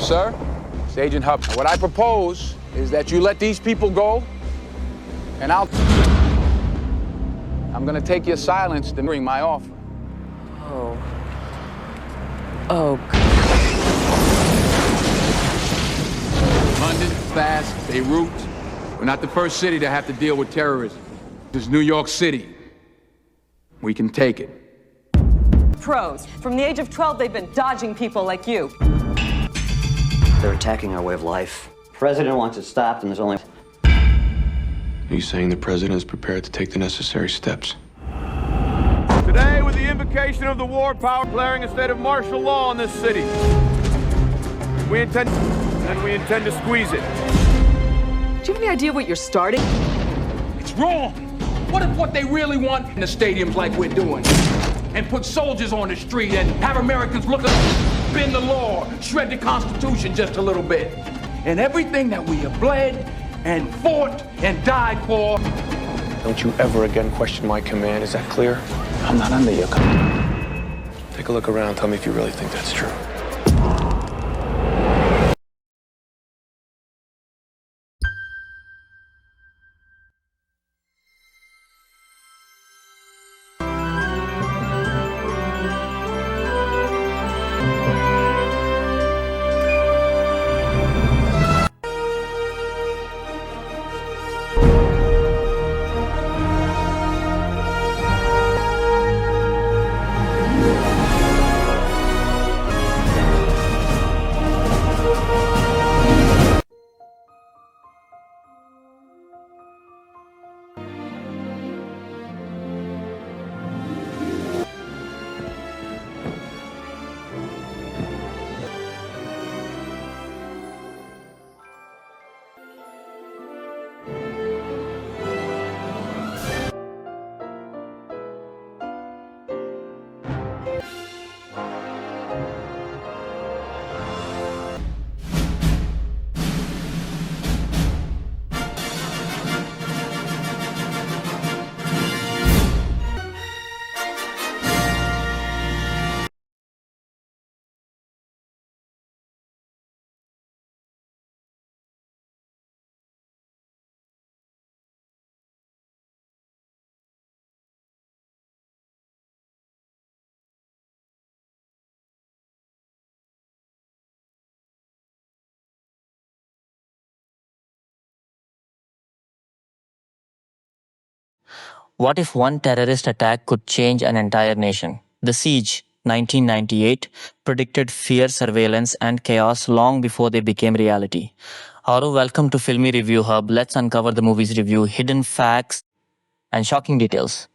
Hello, sir. It's Agent Hub. What I propose is that you let these people go, and I'm gonna take your silence to bring my offer. Oh. London, fast, Beirut. We're not the first city to have to deal with terrorism. This is New York City. We can take it. Pros. From the age of 12, they've been dodging people like you. They're attacking our way of life. The president wants it stopped, and there's only... Are you saying the president is prepared to take the necessary steps? Today, with the invocation of the war power, declaring a state of martial law in this city, we intend to squeeze it. Do you have any idea what you're starting? It's wrong. What if what they really want in the stadiums like we're doing? And put soldiers on the street and have Americans look up, bend the law, shred the Constitution just a little bit. And everything that we have bled and fought and died for. Don't you ever again question my command, is that clear? I'm not under your command. Take a look around, tell me if you really think that's true. What if one terrorist attack could change an entire nation? The Siege, 1998, predicted fear, surveillance, and chaos long before they became reality. Hello, welcome to Filmy Review Hub. Let's uncover the movie's review, hidden facts, and shocking details.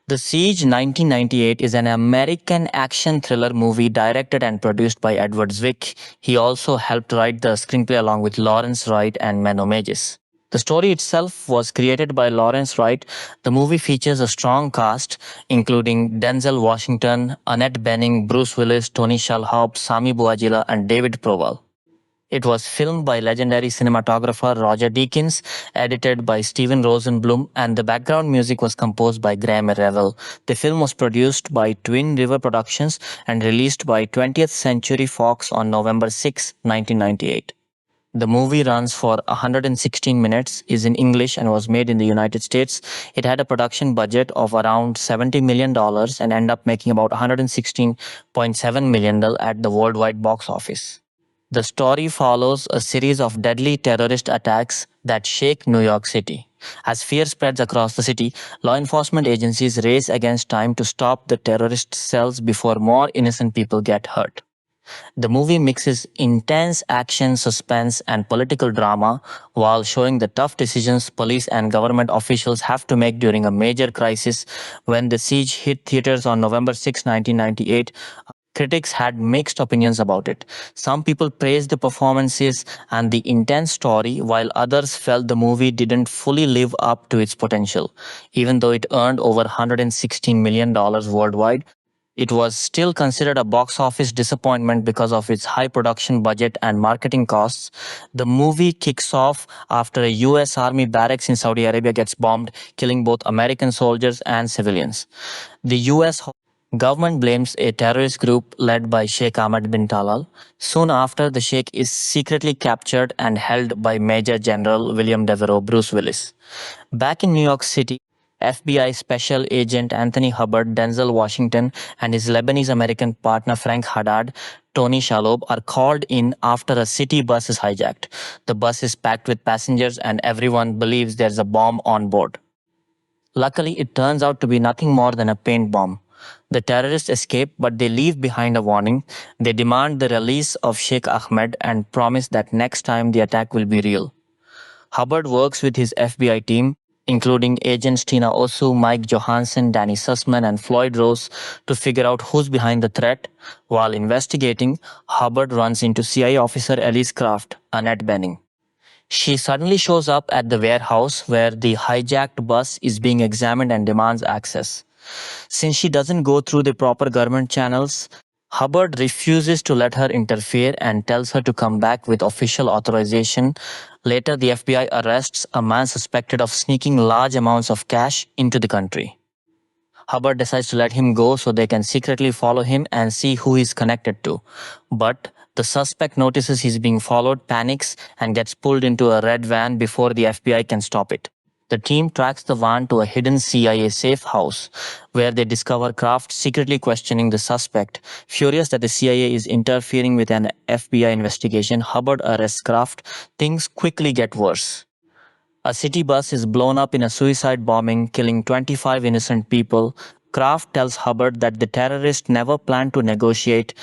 The Siege 1998 is an American action thriller movie directed and produced by Edward Zwick. He also helped write the screenplay along with Lawrence Wright and Menno Meyjes. The story itself was created by Lawrence Wright. The movie features a strong cast, including Denzel Washington, Annette Bening, Bruce Willis, Tony Shalhoub, Sami Bouajila, and David Proval. It was filmed by legendary cinematographer Roger Deakins, edited by Steven Rosenblum, and the background music was composed by Graham Revell. The film was produced by Twin River Productions and released by 20th Century Fox on November 6, 1998. The movie runs for 116 minutes, is in English, and was made in the United States. It had a production budget of around $70 million and ended up making about $116.7 million at the worldwide box office. The story follows a series of deadly terrorist attacks that shake New York City. As fear spreads across the city, law enforcement agencies race against time to stop the terrorist cells before more innocent people get hurt. The movie mixes intense action, suspense, and political drama while showing the tough decisions police and government officials have to make during a major crisis. When The Siege hit theaters on November 6, 1998, critics had mixed opinions about it. Some people praised the performances and the intense story, while others felt the movie didn't fully live up to its potential. Even though it earned over $116 million worldwide, it was still considered a box office disappointment because of its high production budget and marketing costs. The movie kicks off after a US Army barracks in Saudi Arabia gets bombed, killing both American soldiers and civilians. The US Government blames a terrorist group led by Sheikh Ahmed bin Talal. Soon after, the Sheikh is secretly captured and held by Major General William Devereux Bruce Willis. Back in New York City, FBI Special Agent Anthony Hubbard, Denzel Washington, and his Lebanese-American partner Frank Haddad, Tony Shalhoub, are called in after a city bus is hijacked. The bus is packed with passengers and everyone believes there's a bomb on board. Luckily, it turns out to be nothing more than a paint bomb. The terrorists escape, but they leave behind a warning. They demand the release of Sheikh Ahmed and promise that next time the attack will be real. Hubbard works with his FBI team, including agents Tina Osu, Mike Johansson, Danny Sussman, and Floyd Rose, to figure out who's behind the threat. While investigating, Hubbard runs into CIA officer Elise Kraft, Annette Bening. She suddenly shows up at the warehouse where the hijacked bus is being examined and demands access. Since she doesn't go through the proper government channels, Hubbard refuses to let her interfere and tells her to come back with official authorization. Later, the FBI arrests a man suspected of sneaking large amounts of cash into the country. Hubbard decides to let him go so they can secretly follow him and see who he's connected to. But the suspect notices he's being followed, panics, and gets pulled into a red van before the FBI can stop it. The team tracks the van to a hidden CIA safe house, where they discover Kraft secretly questioning the suspect. Furious that the CIA is interfering with an FBI investigation, Hubbard arrests Kraft. Things quickly get worse. A city bus is blown up in a suicide bombing, killing 25 innocent people. Kraft tells Hubbard that the terrorists never planned to negotiate.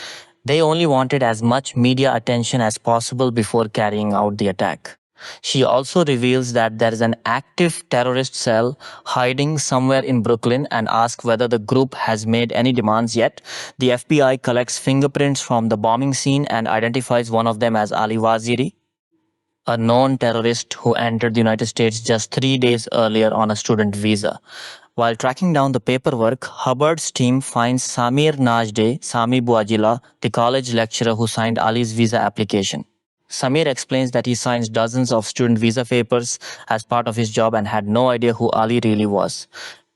They only wanted as much media attention as possible before carrying out the attack. She also reveals that there is an active terrorist cell hiding somewhere in Brooklyn and asks whether the group has made any demands yet. The FBI collects fingerprints from the bombing scene and identifies one of them as Ali Waziri, a known terrorist who entered the United States just 3 days earlier on a student visa. While tracking down the paperwork, Hubbard's team finds Samir Najde, Sami Bouajila, the college lecturer who signed Ali's visa application. Samir explains that he signs dozens of student visa papers as part of his job and had no idea who Ali really was.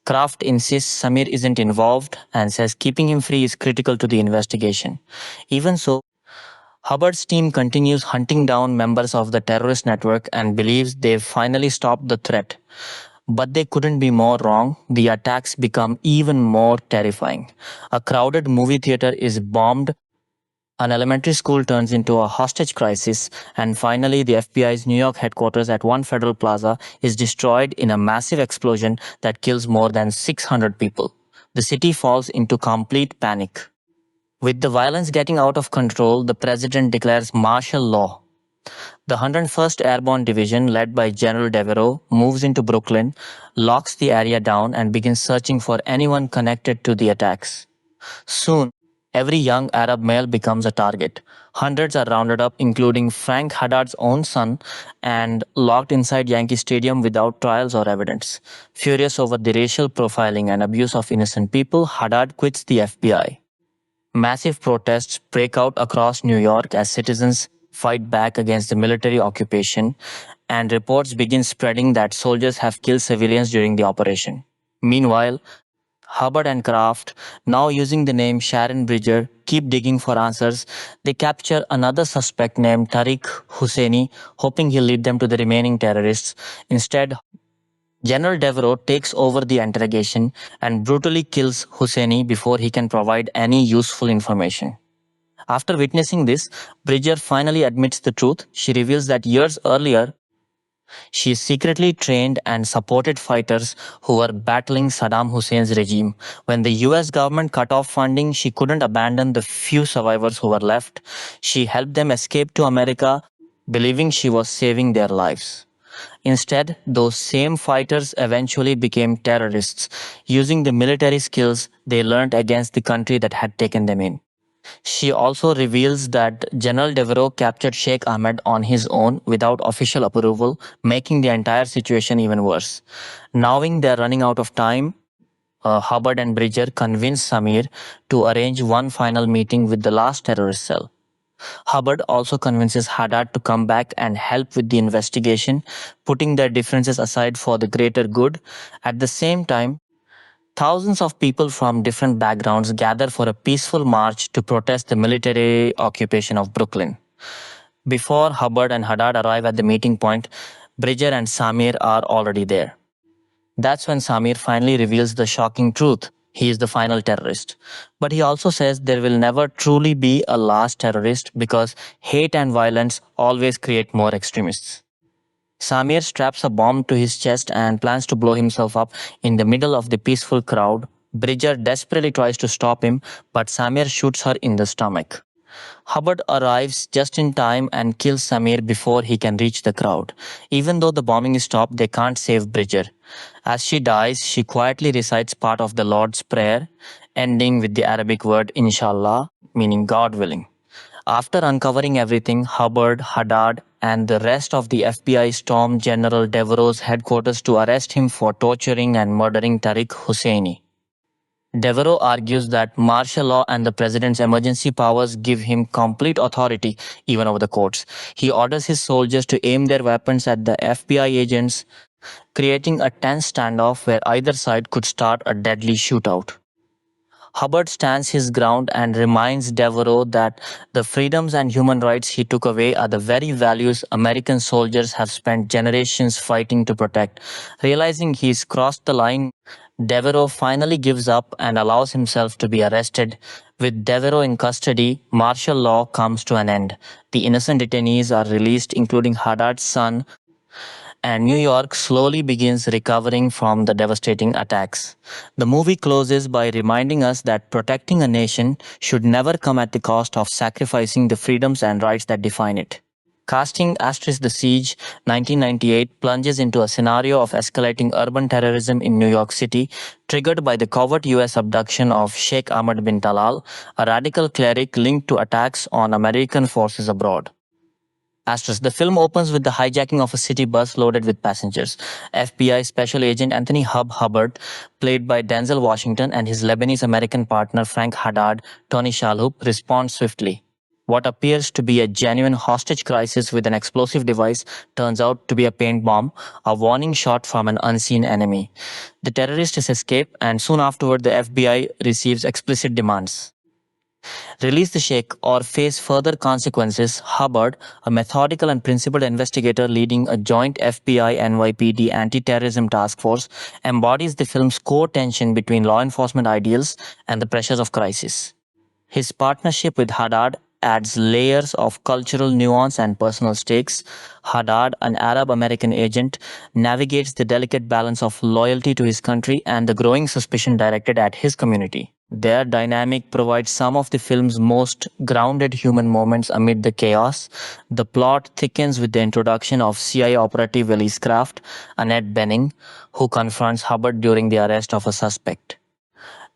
Kraft insists Samir isn't involved and says keeping him free is critical to the investigation. Even so, Hubbard's team continues hunting down members of the terrorist network and believes they've finally stopped the threat. But they couldn't be more wrong. The attacks become even more terrifying. A crowded movie theater is bombed, an elementary school turns into a hostage crisis, and finally the FBI's New York headquarters at One Federal Plaza is destroyed in a massive explosion that kills more than 600 people. The city falls into complete panic. With the violence getting out of control, the president declares martial law. The 101st Airborne Division, led by General Devereux, moves into Brooklyn, locks the area down, and begins searching for anyone connected to the attacks. Soon, every young Arab male becomes a target. Hundreds are rounded up, including Frank Haddad's own son, and locked inside Yankee Stadium without trials or evidence. Furious over the racial profiling and abuse of innocent people, Haddad quits the FBI. Massive protests break out across New York as citizens fight back against the military occupation, and reports begin spreading that soldiers have killed civilians during the operation. Meanwhile, Hubbard and Kraft, now using the name Sharon Bridger, keep digging for answers. They capture another suspect named Tariq Husseini, hoping he'll lead them to the remaining terrorists. Instead, General Devereux takes over the interrogation and brutally kills Husseini before he can provide any useful information. After witnessing this, Bridger finally admits the truth. She reveals that years earlier, she secretly trained and supported fighters who were battling Saddam Hussein's regime. When the US government cut off funding, she couldn't abandon the few survivors who were left. She helped them escape to America, believing she was saving their lives. Instead, those same fighters eventually became terrorists, using the military skills they learned against the country that had taken them in. She also reveals that General Devereux captured Sheikh Ahmed on his own without official approval, making the entire situation even worse. Knowing they're running out of time, Hubbard and Bridger convince Samir to arrange one final meeting with the last terrorist cell. Hubbard also convinces Haddad to come back and help with the investigation, putting their differences aside for the greater good. At the same time, Thousands of people from different backgrounds gather for a peaceful march to protest the military occupation of Brooklyn. Before Hubbard and Haddad arrive at the meeting point, Bridger and Samir are already there. That's when Samir finally reveals the shocking truth. He is the final terrorist. But he also says there will never truly be a last terrorist because hate and violence always create more extremists. Samir straps a bomb to his chest and plans to blow himself up in the middle of the peaceful crowd. Bridger desperately tries to stop him, but Samir shoots her in the stomach. Hubbard arrives just in time and kills Samir before he can reach the crowd. Even though the bombing is stopped, they can't save Bridger. As she dies, she quietly recites part of the Lord's Prayer, ending with the Arabic word Inshallah, meaning God willing. After uncovering everything, Hubbard, Haddad, and the rest of the FBI storm General Devereaux's headquarters to arrest him for torturing and murdering Tariq Husseini. Devereaux argues that martial law and the president's emergency powers give him complete authority even over the courts. He orders his soldiers to aim their weapons at the FBI agents, creating a tense standoff where either side could start a deadly shootout. Hubbard stands his ground and reminds Devereaux that the freedoms and human rights he took away are the very values American soldiers have spent generations fighting to protect. Realizing he's crossed the line, Devereaux finally gives up and allows himself to be arrested. With Devereaux in custody, martial law comes to an end. The innocent detainees are released, including Haddad's son, and New York slowly begins recovering from the devastating attacks. The movie closes by reminding us that protecting a nation should never come at the cost of sacrificing the freedoms and rights that define it. Casting *The Siege 1998 plunges into a scenario of escalating urban terrorism in New York City, triggered by the covert US abduction of Sheikh Ahmed bin Talal, a radical cleric linked to attacks on American forces abroad. The film opens with the hijacking of a city bus loaded with passengers. FBI Special Agent Anthony Hubbard, played by Denzel Washington, and his Lebanese-American partner Frank Haddad, Tony Shalhoub, respond swiftly. What appears to be a genuine hostage crisis with an explosive device turns out to be a paint bomb, a warning shot from an unseen enemy. The terrorists escape, and soon afterward the FBI receives explicit demands. Release the Sheikh or face further consequences. Hubbard, a methodical and principled investigator leading a joint FBI-NYPD anti-terrorism task force, embodies the film's core tension between law enforcement ideals and the pressures of crisis. His partnership with Haddad adds layers of cultural nuance and personal stakes. Haddad, an Arab-American agent, navigates the delicate balance of loyalty to his country and the growing suspicion directed at his community. Their dynamic provides some of the film's most grounded human moments amid the chaos. The plot thickens with the introduction of CIA operative Willis Annette Benning, who confronts Hubbard during the arrest of a suspect.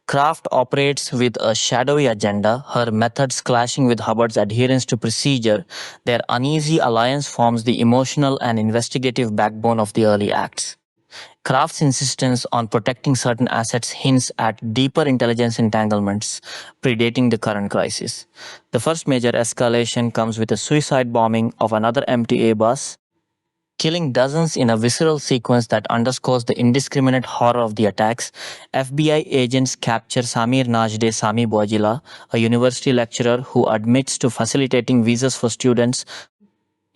Kraft operates with a shadowy agenda, her methods clashing with Hubbard's adherence to procedure. Their uneasy alliance forms the emotional and investigative backbone of the early acts. Kraft's insistence on protecting certain assets hints at deeper intelligence entanglements predating the current crisis. The first major escalation comes with a suicide bombing of another MTA bus, killing dozens in a visceral sequence that underscores the indiscriminate horror of the attacks. FBI agents capture Samir Najdeh Sami Bouajila, a university lecturer who admits to facilitating visas for students,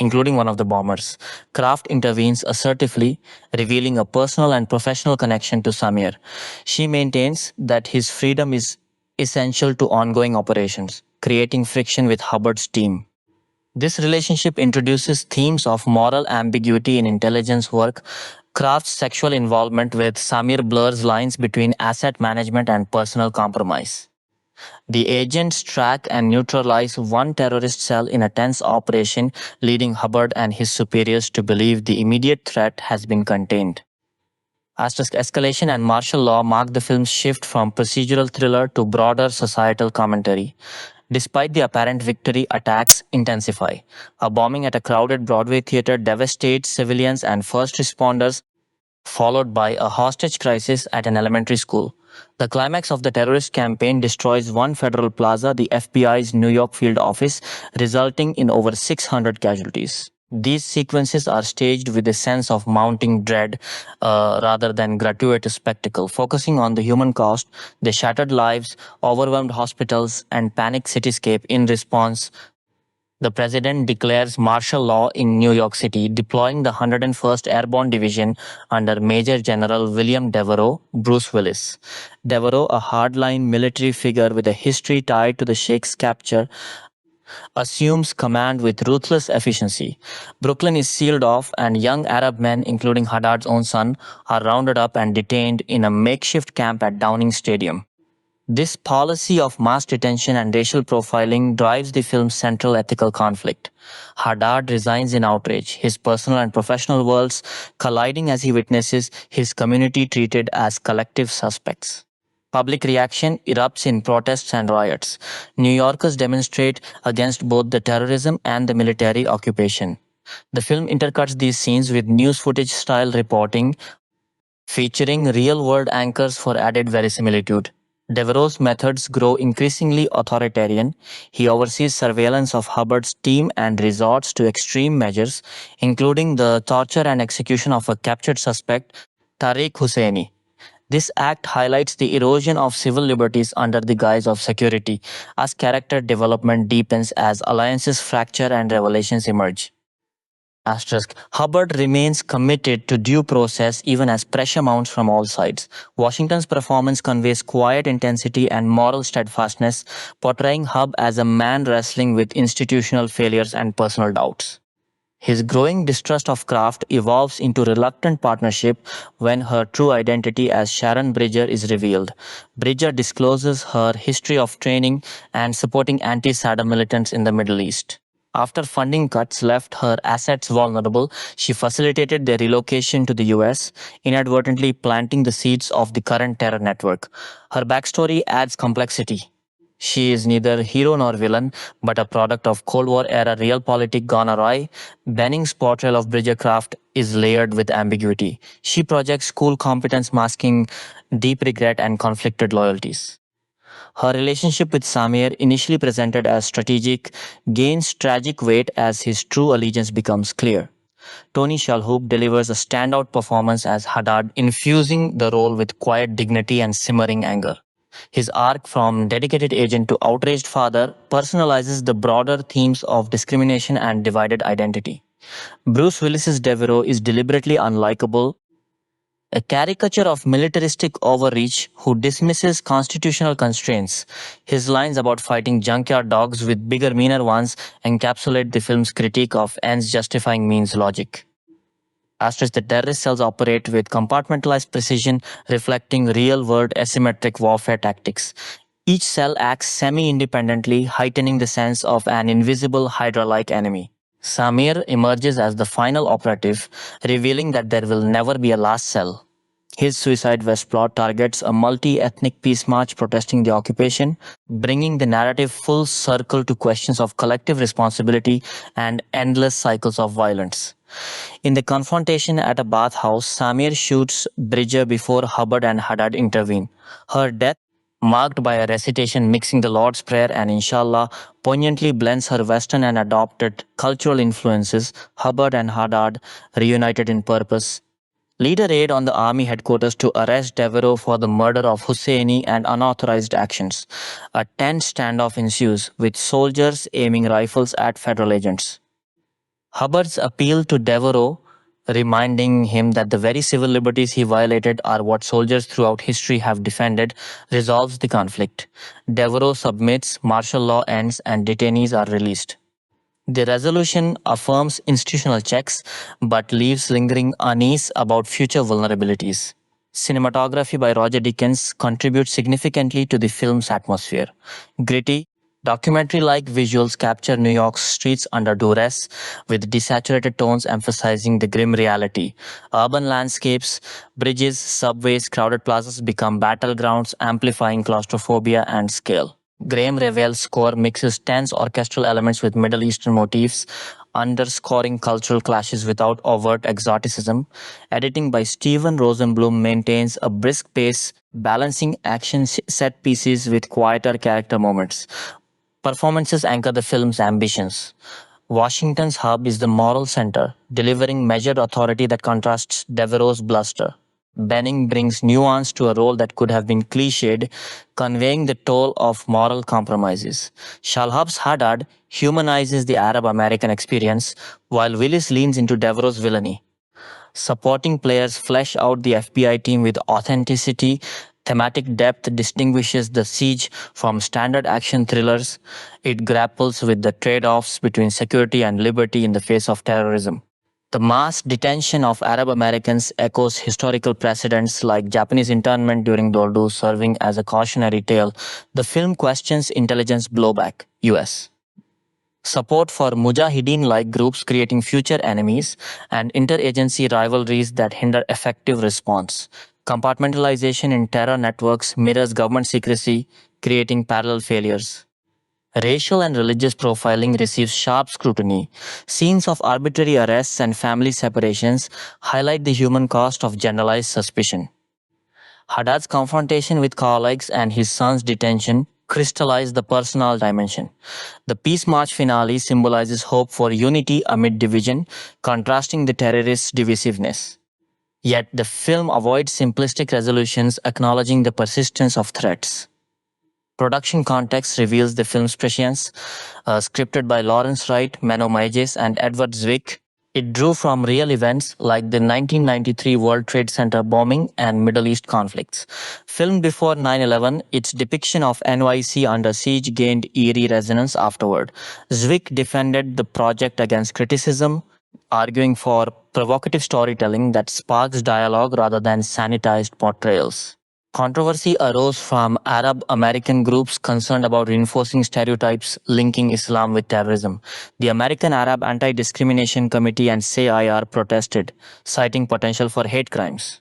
including one of the bombers. Kraft intervenes assertively, revealing a personal and professional connection to Samir. She maintains that his freedom is essential to ongoing operations, creating friction with Hubbard's team. This relationship introduces themes of moral ambiguity in intelligence work. Kraft's sexual involvement with Samir blurs lines between asset management and personal compromise. The agents track and neutralize one terrorist cell in a tense operation, leading Hubbard and his superiors to believe the immediate threat has been contained. Asterisk escalation and martial law mark the film's shift from procedural thriller to broader societal commentary. Despite the apparent victory, attacks intensify. A bombing at a crowded Broadway theater devastates civilians and first responders, followed by a hostage crisis at an elementary school. The climax of the terrorist campaign destroys one federal plaza, the FBI's New York field office, resulting in over 600 casualties. These sequences are staged with a sense of mounting dread rather than gratuitous spectacle, focusing on the human cost, the shattered lives, overwhelmed hospitals, and panicked cityscape. In response, the president declares martial law in New York City, deploying the 101st Airborne Division under Major General William Devereux, Bruce Willis. Devereux, a hardline military figure with a history tied to the Sheikh's capture, assumes command with ruthless efficiency. Brooklyn is sealed off, and young Arab men, including Haddad's own son, are rounded up and detained in a makeshift camp at Downing Stadium. This policy of mass detention and racial profiling drives the film's central ethical conflict. Haddad resigns in outrage, his personal and professional worlds colliding as he witnesses his community treated as collective suspects. Public reaction erupts in protests and riots. New Yorkers demonstrate against both the terrorism and the military occupation. The film intercuts these scenes with news footage style reporting, featuring real-world anchors for added verisimilitude. Devereux's methods grow increasingly authoritarian. He oversees surveillance of Hubbard's team and resorts to extreme measures, including the torture and execution of a captured suspect, Tariq Husseini. This act highlights the erosion of civil liberties under the guise of security, as character development deepens as alliances fracture and revelations emerge. Hubbard remains committed to due process even as pressure mounts from all sides. Washington's performance conveys quiet intensity and moral steadfastness, portraying Hub as a man wrestling with institutional failures and personal doubts. His growing distrust of Kraft evolves into reluctant partnership when her true identity as Sharon Bridger is revealed. Bridger discloses her history of training and supporting anti-Saddam militants in the Middle East. After funding cuts left her assets vulnerable, she facilitated their relocation to the US, inadvertently planting the seeds of the current terror network. Her backstory adds complexity. She is neither hero nor villain, but a product of Cold War era realpolitik gone awry. Benning's portrayal of Bridger Kraft is layered with ambiguity. She projects cool competence masking deep regret and conflicted loyalties. Her relationship with Samir, initially presented as strategic, gains tragic weight as his true allegiance becomes clear. Tony Shalhoub delivers a standout performance as Haddad, infusing the role with quiet dignity and simmering anger. His arc from dedicated agent to outraged father personalizes the broader themes of discrimination and divided identity. Bruce Willis's Devereaux is deliberately unlikable, a caricature of militaristic overreach who dismisses constitutional constraints. His lines about fighting junkyard dogs with bigger, meaner ones encapsulate the film's critique of ends justifying means logic. The terrorist cells operate with compartmentalized precision, reflecting real-world asymmetric warfare tactics. Each cell acts semi-independently, heightening the sense of an invisible Hydra-like enemy. Samir emerges as the final operative, revealing that there will never be a last cell. His Suicide West plot targets a multi-ethnic peace march protesting the occupation, bringing the narrative full circle to questions of collective responsibility and endless cycles of violence. In the confrontation at a bathhouse, Samir shoots Bridger before Hubbard and Haddad intervene. Her death, marked by a recitation mixing the Lord's Prayer and Inshallah, poignantly blends her Western and adopted cultural influences. Hubbard and Haddad, reunited in purpose, lead a raid on the army headquarters to arrest Devereaux for the murder of Husseini and unauthorized actions. A tense standoff ensues, with soldiers aiming rifles at federal agents. Hubbard's appeal to Devereaux, reminding him that the very civil liberties he violated are what soldiers throughout history have defended, resolves the conflict. Devereaux submits, martial law ends, and detainees are released. The resolution affirms institutional checks, but leaves lingering unease about future vulnerabilities. Cinematography by Roger Deakins contributes significantly to the film's atmosphere. Gritty, documentary-like visuals capture New York's streets under duress, with desaturated tones emphasizing the grim reality. Urban landscapes, bridges, subways, crowded plazas become battlegrounds, amplifying claustrophobia and scale. Graham Revel's score mixes tense orchestral elements with Middle Eastern motifs, underscoring cultural clashes without overt exoticism. Editing by Steven Rosenblum maintains a brisk pace, balancing action set pieces with quieter character moments. Performances anchor the film's ambitions. Washington's hub is the moral center, delivering measured authority that contrasts Devereaux's bluster. Benning brings nuance to a role that could have been cliched, conveying the toll of moral compromises. Shalhab's Haddad humanizes the Arab American experience, while Willis leans into Devereaux's villainy. Supporting players flesh out the FBI team with authenticity. Thematic depth distinguishes The Siege from standard action thrillers. It grapples with the trade offs between security and liberty in the face of terrorism. The mass detention of Arab Americans echoes historical precedents like Japanese internment during the Urdu, serving as a cautionary tale. The film questions intelligence blowback, US. Support for Mujahideen-like groups creating future enemies, and interagency rivalries that hinder effective response. Compartmentalization in terror networks mirrors government secrecy, creating parallel failures. Racial and religious profiling receives sharp scrutiny. Scenes of arbitrary arrests and family separations highlight the human cost of generalized suspicion. Haddad's confrontation with colleagues and his son's detention crystallize the personal dimension. The Peace March finale symbolizes hope for unity amid division, contrasting the terrorists' divisiveness. Yet the film avoids simplistic resolutions, acknowledging the persistence of threats. Production context reveals the film's prescience. Scripted by Lawrence Wright, Menno Meyjes, and Edward Zwick, it drew from real events like the 1993 World Trade Center bombing and Middle East conflicts. Filmed before 9/11, its depiction of NYC under siege gained eerie resonance afterward. Zwick defended the project against criticism, arguing for provocative storytelling that sparks dialogue rather than sanitized portrayals. Controversy arose from Arab American groups concerned about reinforcing stereotypes linking Islam with terrorism. The American Arab Anti-Discrimination Committee and SAIR protested, citing potential for hate crimes.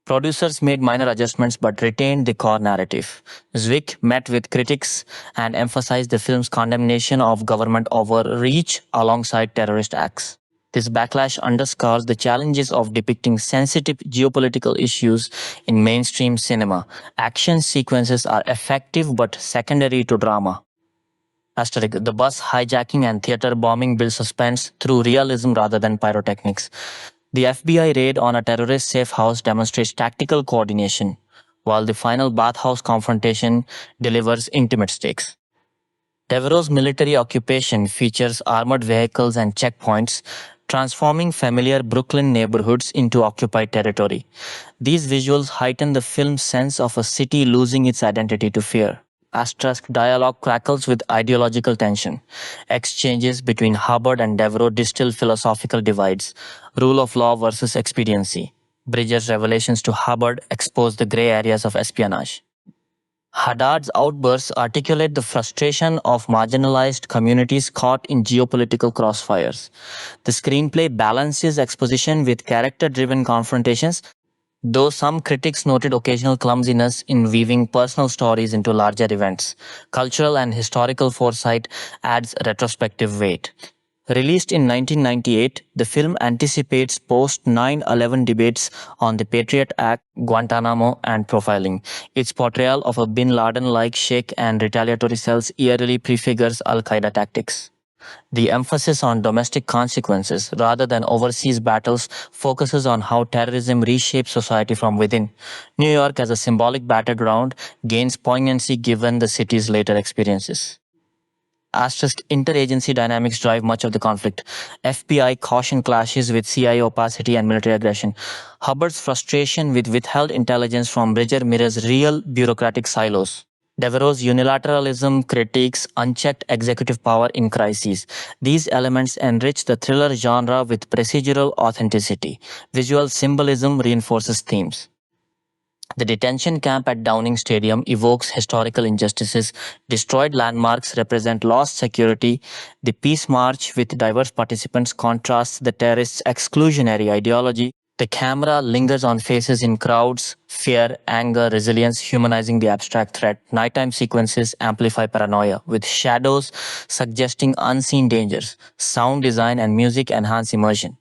Producers made minor adjustments but retained the core narrative. Zwick met with critics and emphasized the film's condemnation of government overreach alongside terrorist acts. This backlash underscores the challenges of depicting sensitive geopolitical issues in mainstream cinema. Action sequences are effective but secondary to drama. Asterisk, the bus hijacking and theater bombing build suspense through realism rather than pyrotechnics. The FBI raid on a terrorist safe house demonstrates tactical coordination, while the final bathhouse confrontation delivers intimate stakes. Devereaux's military occupation features armored vehicles and checkpoints, transforming familiar Brooklyn neighborhoods into occupied territory. These visuals heighten the film's sense of a city losing its identity to fear. Asterisk, dialogue crackles with ideological tension. Exchanges between Hubbard and Devereaux distill philosophical divides. Rule of law versus expediency. Bridger's revelations to Hubbard expose the gray areas of espionage. Haddad's outbursts articulate the frustration of marginalized communities caught in geopolitical crossfires. The screenplay balances exposition with character-driven confrontations, though some critics noted occasional clumsiness in weaving personal stories into larger events. Cultural and historical foresight adds retrospective weight. Released in 1998, the film anticipates post-9/11 debates on the Patriot Act, Guantanamo, and profiling. Its portrayal of a bin Laden-like sheikh and retaliatory cells eerily prefigures Al-Qaeda tactics. The emphasis on domestic consequences rather than overseas battles focuses on how terrorism reshapes society from within. New York as a symbolic battleground gains poignancy given the city's later experiences. Asterisk, interagency dynamics drive much of the conflict. FBI caution clashes with CIA opacity and military aggression. Hubbard's frustration with withheld intelligence from Bridger mirrors real bureaucratic silos. Devereaux's unilateralism critiques unchecked executive power in crises. These elements enrich the thriller genre with procedural authenticity. Visual symbolism reinforces themes. The detention camp at Downing Stadium evokes historical injustices. Destroyed landmarks represent lost security. The Peace March with diverse participants contrasts the terrorists' exclusionary ideology. The camera lingers on faces in crowds, fear, anger, resilience, humanizing the abstract threat. Nighttime sequences amplify paranoia, with shadows suggesting unseen dangers. Sound design and music enhance immersion.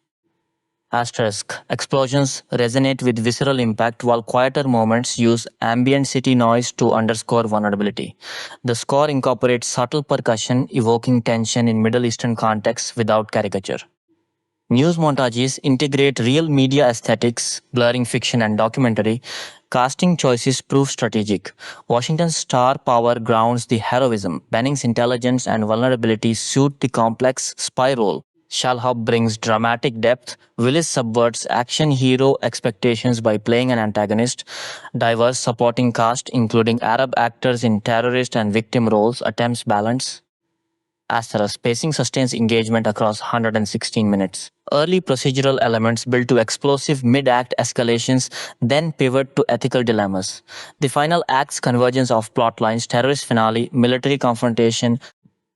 Asterisk. Explosions resonate with visceral impact while quieter moments use ambient city noise to underscore vulnerability. The score incorporates subtle percussion evoking tension in Middle Eastern contexts without caricature. News montages integrate real media aesthetics, blurring fiction and documentary. Casting choices prove strategic. Washington's star power grounds the heroism. Benning's intelligence and vulnerability suit the complex spy role. Shalhoub brings dramatic depth. Willis subverts action hero expectations by playing an antagonist. Diverse supporting cast, including Arab actors in terrorist and victim roles, attempts balance. Asterisk. Pacing sustains engagement across 116 minutes. Early procedural elements build to explosive mid-act escalations, then pivot to ethical dilemmas. The final act's convergence of plot lines, terrorist finale, military confrontation,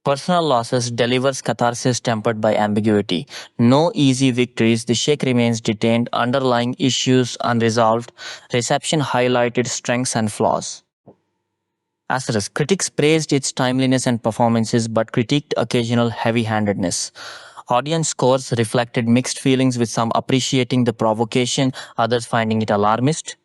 personal losses delivers catharsis tempered by ambiguity. No easy victories, the Sheikh remains detained, underlying issues unresolved, reception highlighted strengths and flaws. Asterisk. Critics praised its timeliness and performances but critiqued occasional heavy-handedness. Audience scores reflected mixed feelings with some appreciating the provocation, others finding it alarmist.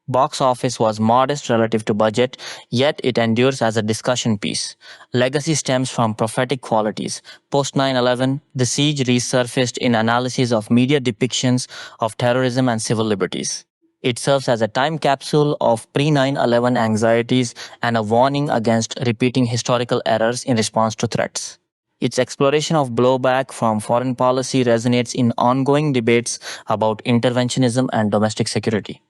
Box office was modest relative to budget, yet it endures as a discussion piece. Legacy stems from prophetic qualities. Post 9/11, The Siege resurfaced in analyses of media depictions of terrorism and civil liberties. It serves as a time capsule of pre 9/11 anxieties and a warning against repeating historical errors in response to threats. Its exploration of blowback from foreign policy resonates in ongoing debates about interventionism and domestic security.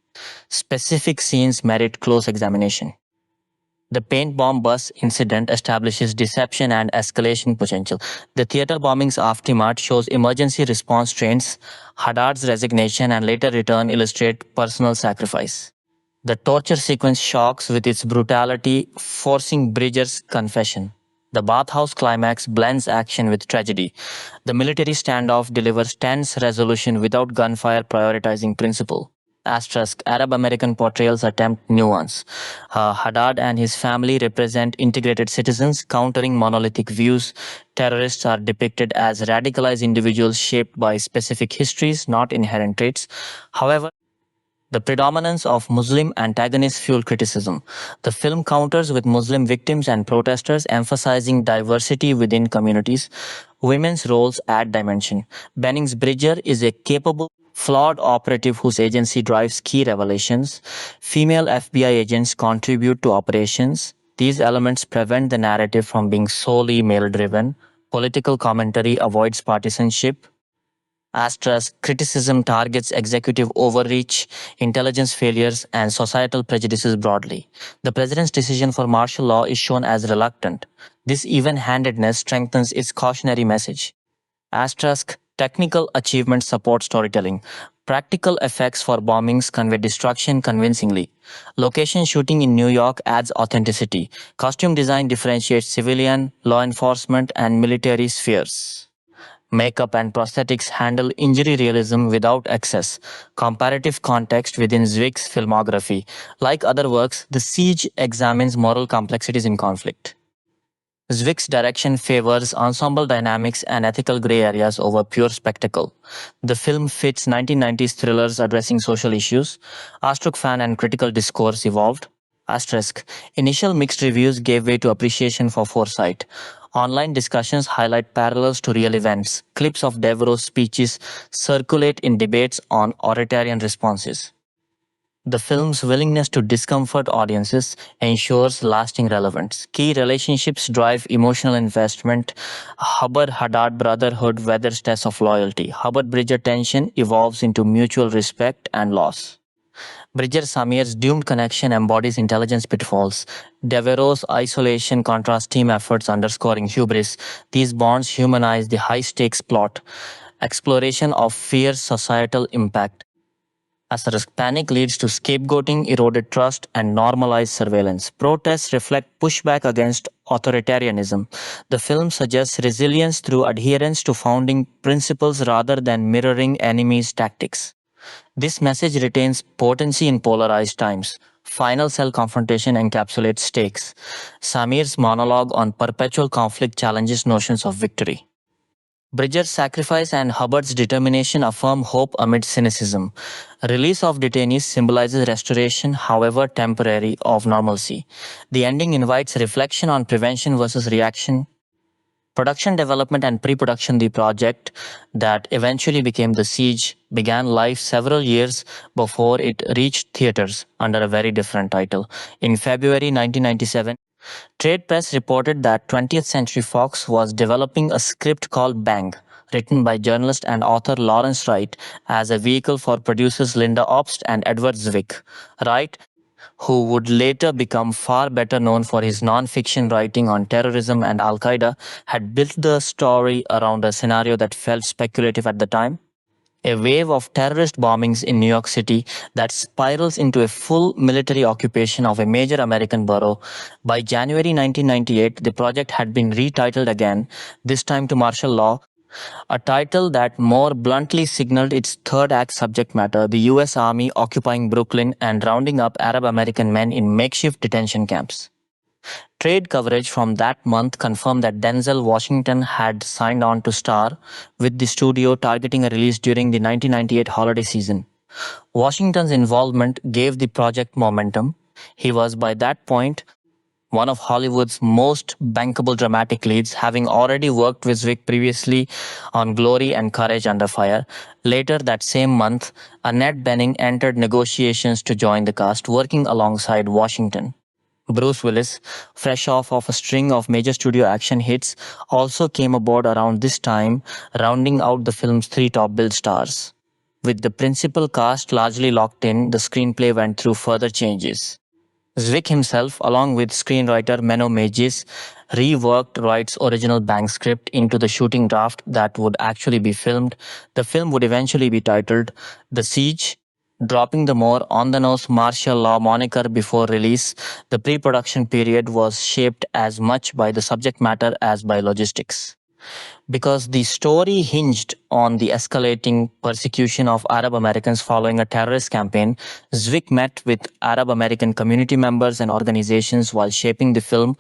Specific scenes merit close examination. The paint bomb bus incident establishes deception and escalation potential. The theater bombing's aftermath shows emergency response trends. Haddad's resignation and later return illustrate personal sacrifice. The torture sequence shocks with its brutality, forcing Bridger's confession. The bathhouse climax blends action with tragedy. The military standoff delivers tense resolution without gunfire, prioritizing principle. Asterisk. Arab American portrayals attempt nuance. Haddad and his family represent integrated citizens, countering monolithic views. Terrorists are depicted as radicalized individuals shaped by specific histories, not inherent traits. However, the predominance of Muslim antagonists fueled criticism. The film counters with Muslim victims and protesters, emphasizing diversity within communities. Women's roles add dimension. Benning's Bridger is a capable, flawed operative whose agency drives key revelations. Female FBI agents contribute to operations. These elements prevent the narrative from being solely male-driven. Political commentary avoids partisanship. Asterisk. Criticism targets executive overreach, intelligence failures, and societal prejudices broadly. The president's decision for martial law is shown as reluctant. This even-handedness strengthens its cautionary message. Asterisk. Technical achievements support storytelling. Practical effects for bombings convey destruction convincingly. Location shooting in New York adds authenticity. Costume design differentiates civilian, law enforcement, and military spheres. Makeup and prosthetics handle injury realism without excess. Comparative context within Zwick's filmography. Like other works, The Siege examines moral complexities in conflict. Zwick's direction favors ensemble dynamics and ethical gray areas over pure spectacle. The film fits 1990s thrillers addressing social issues. Astruc fan and critical discourse evolved. Asterisk. Initial mixed reviews gave way to appreciation for foresight. Online discussions highlight parallels to real events. Clips of Devereaux's speeches circulate in debates on authoritarian responses. The film's willingness to discomfort audiences ensures lasting relevance. Key relationships drive emotional investment. Hubbard-Haddad brotherhood weathers tests of loyalty. Hubbard-Bridger tension evolves into mutual respect and loss. Bridger-Samir's doomed connection embodies intelligence pitfalls. Devereaux's isolation contrasts team efforts underscoring hubris. These bonds humanize the high-stakes plot. Exploration of fear's societal impact. Asterisk. Panic leads to scapegoating, eroded trust, and normalized surveillance. Protests reflect pushback against authoritarianism. The film suggests resilience through adherence to founding principles rather than mirroring enemies' tactics. This message retains potency in polarized times. Final cell confrontation encapsulates stakes. Samir's monologue on perpetual conflict challenges notions of victory. Bridger's sacrifice and Hubbard's determination affirm hope amid cynicism. Release of detainees symbolizes restoration, however temporary, of normalcy. The ending invites reflection on prevention versus reaction. Production development and pre-production. The project that eventually became The Siege began life several years before it reached theaters under a very different title. In February 1997, Trade Press reported that 20th Century Fox was developing a script called Bang, written by journalist and author Lawrence Wright, as a vehicle for producers Linda Obst and Edward Zwick. Wright, who would later become far better known for his non-fiction writing on terrorism and Al-Qaeda, had built the story around a scenario that felt speculative at the time. A wave of terrorist bombings in New York City that spirals into a full military occupation of a major American borough. By January 1998, the project had been retitled again, this time to martial law, a title that more bluntly signaled its third act subject matter: the US Army occupying Brooklyn and rounding up Arab American men in makeshift detention camps. Trade coverage from that month confirmed that Denzel Washington had signed on to star, with the studio targeting a release during the 1998 holiday season. Washington's involvement gave the project momentum. He was by that point one of Hollywood's most bankable dramatic leads, having already worked with Zwick previously on Glory and Courage Under Fire. Later that same month, Annette Bening entered negotiations to join the cast, working alongside Washington. Bruce Willis, fresh off of a string of major studio action hits, also came aboard around this time, rounding out the film's three top-billed stars. With the principal cast largely locked in, the screenplay went through further changes. Zwick himself, along with screenwriter Menno Mejis, reworked Wright's original Bang script into the shooting draft that would actually be filmed. The film would eventually be titled The Siege, dropping the more on-the-nose martial law moniker before release. The pre-production period was shaped as much by the subject matter as by logistics. Because the story hinged on the escalating persecution of Arab Americans following a terrorist campaign, Zwick met with Arab American community members and organizations while shaping the film,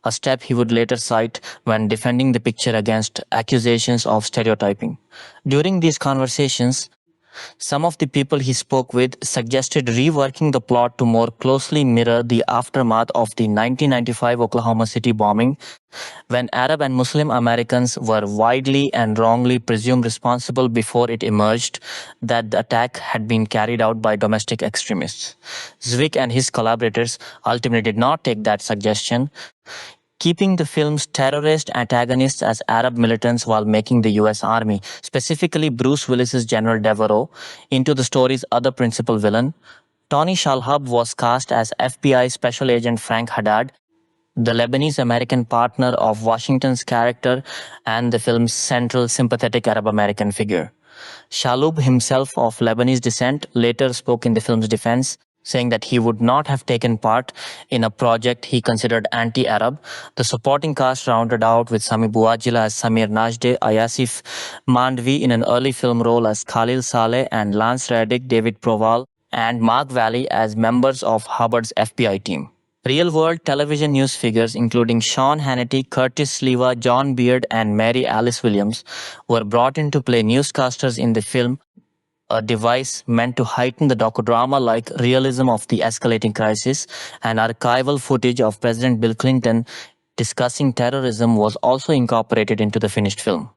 a step he would later cite when defending the picture against accusations of stereotyping. During these conversations, some of the people he spoke with suggested reworking the plot to more closely mirror the aftermath of the 1995 Oklahoma City bombing, when Arab and Muslim Americans were widely and wrongly presumed responsible before it emerged that the attack had been carried out by domestic extremists. Zwick and his collaborators ultimately did not take that suggestion, keeping the film's terrorist antagonists as Arab militants while making the US Army, specifically Bruce Willis's General Devereaux, into the story's other principal villain. Tony Shalhoub was cast as FBI Special Agent Frank Haddad, the Lebanese-American partner of Washington's character and the film's central sympathetic Arab-American figure. Shalhoub, himself of Lebanese descent, later spoke in the film's defense, saying that he would not have taken part in a project he considered anti-Arab. The supporting cast rounded out with Sami Bouajila as Samir Najdeh, Ayasif Mandvi in an early film role as Khalil Saleh, and Lance Reddick, David Proval, and Mark Valley as members of Hubbard's FBI team. Real-world television news figures including Sean Hannity, Curtis Sliwa, John Beard, and Mary Alice Williams were brought in to play newscasters in the film, a device meant to heighten the docudrama-like realism of the escalating crisis. And archival footage of President Bill Clinton discussing terrorism was also incorporated into the finished film.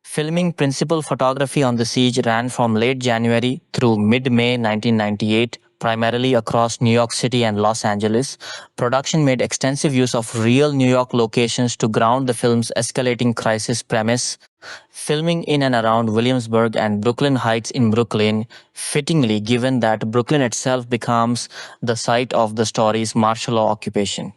Filming principal photography on The Siege ran from late January through mid-May 1998, primarily across New York City and Los Angeles. Production made extensive use of real New York locations to ground the film's escalating crisis premise, filming in and around Williamsburg and Brooklyn Heights in Brooklyn, fittingly given that Brooklyn itself becomes the site of the story's martial law occupation.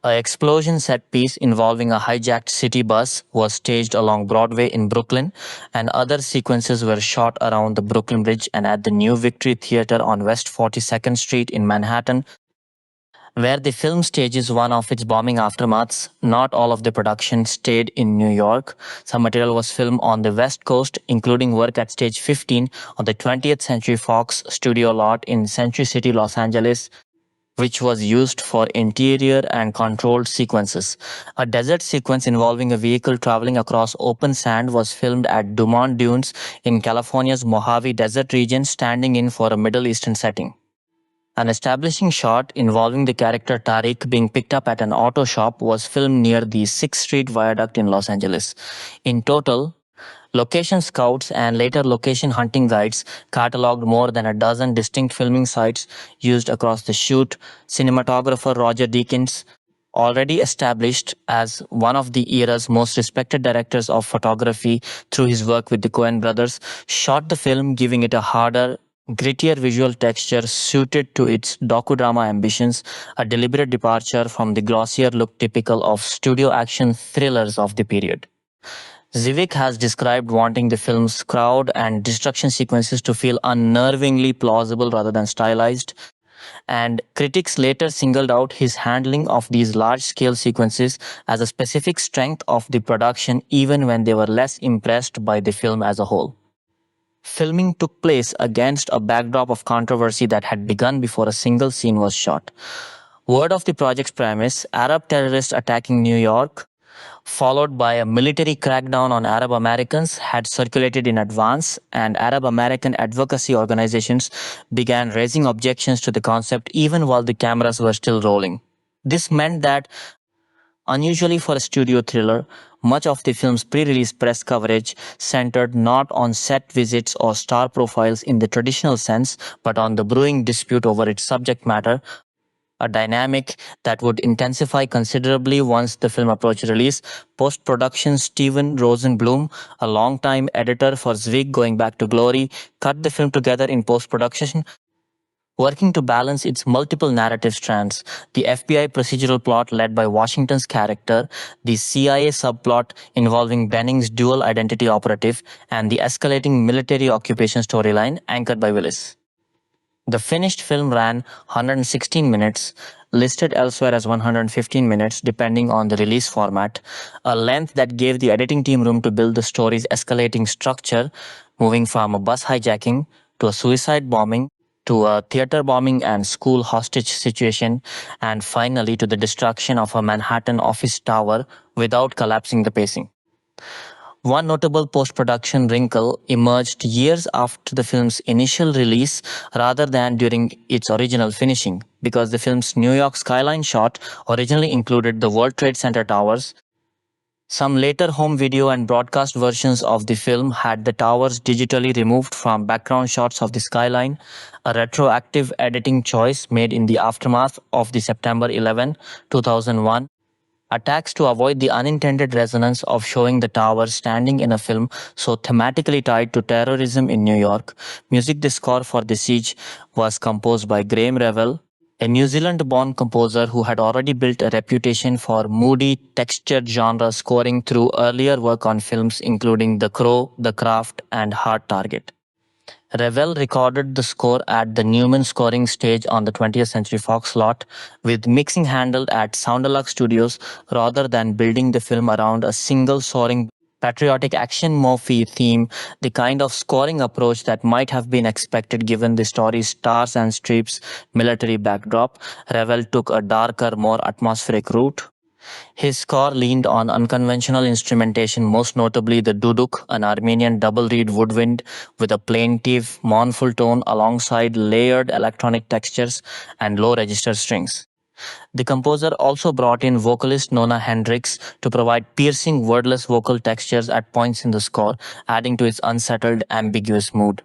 An explosion set piece involving a hijacked city bus was staged along Broadway in Brooklyn, and other sequences were shot around the Brooklyn Bridge and at the New Victory Theater on West 42nd Street in Manhattan, where the film stages one of its bombing aftermaths. Not all of the production stayed in New York. Some material was filmed on the West Coast, including work at Stage 15 on the 20th Century Fox studio lot in Century City, Los Angeles, which was used for interior and controlled sequences. A desert sequence involving a vehicle traveling across open sand was filmed at Dumont Dunes in California's Mojave Desert region, standing in for a Middle Eastern setting. An establishing shot involving the character Tariq being picked up at an auto shop was filmed near the 6th Street Viaduct in Los Angeles. In total, location scouts and later location hunting guides catalogued more than a dozen distinct filming sites used across the shoot. Cinematographer Roger Deakins, already established as one of the era's most respected directors of photography through his work with the Coen brothers, shot the film, giving it a harder, grittier visual texture suited to its docudrama ambitions, a deliberate departure from the glossier look typical of studio action thrillers of the period. Zivik has described wanting the film's crowd and destruction sequences to feel unnervingly plausible rather than stylized, and critics later singled out his handling of these large-scale sequences as a specific strength of the production, even when they were less impressed by the film as a whole. Filming took place against a backdrop of controversy that had begun before a single scene was shot. Word of the project's premise, Arab terrorists attacking New York, followed by a military crackdown on Arab Americans, had circulated in advance, and Arab American advocacy organizations began raising objections to the concept even while the cameras were still rolling. This meant that, unusually for a studio thriller, much of the film's pre-release press coverage centered not on set visits or star profiles in the traditional sense, but on the brewing dispute over its subject matter, a dynamic that would intensify considerably once the film approached release. Post-production Steven Rosenblum, a longtime editor for Zwick going back to Glory, cut the film together in post-production, working to balance its multiple narrative strands: the FBI procedural plot led by Washington's character, the CIA subplot involving Benning's dual identity operative, and the escalating military occupation storyline anchored by Willis. The finished film ran 116 minutes, listed elsewhere as 115 minutes depending on the release format, a length that gave the editing team room to build the story's escalating structure, moving from a bus hijacking to a suicide bombing to a theater bombing and school hostage situation, and finally to the destruction of a Manhattan office tower without collapsing the pacing. One notable post-production wrinkle emerged years after the film's initial release rather than during its original finishing, because the film's New York skyline shot originally included the World Trade Center towers. Some later home video and broadcast versions of the film had the towers digitally removed from background shots of the skyline, a retroactive editing choice made in the aftermath of the September 11, 2001 attacks to avoid the unintended resonance of showing the towers standing in a film so thematically tied to terrorism in New York. Music the score for The Siege was composed by Graham Revell, a New Zealand-born composer who had already built a reputation for moody, textured genre scoring through earlier work on films including The Crow, The Craft, and Hard Target. Revell recorded the score at the Newman Scoring Stage on the 20th Century Fox lot, with mixing handled at Soundelux Studios rather than building the film around a single soaring patriotic action movie theme, the kind of scoring approach that might have been expected given the story's stars and stripes military backdrop. Revell took a darker, more atmospheric route. His score leaned on unconventional instrumentation, most notably the duduk, an Armenian double-reed woodwind with a plaintive, mournful tone alongside layered electronic textures and low-register strings. The composer also brought in vocalist Nona Hendrix to provide piercing, wordless vocal textures at points in the score, adding to its unsettled, ambiguous mood.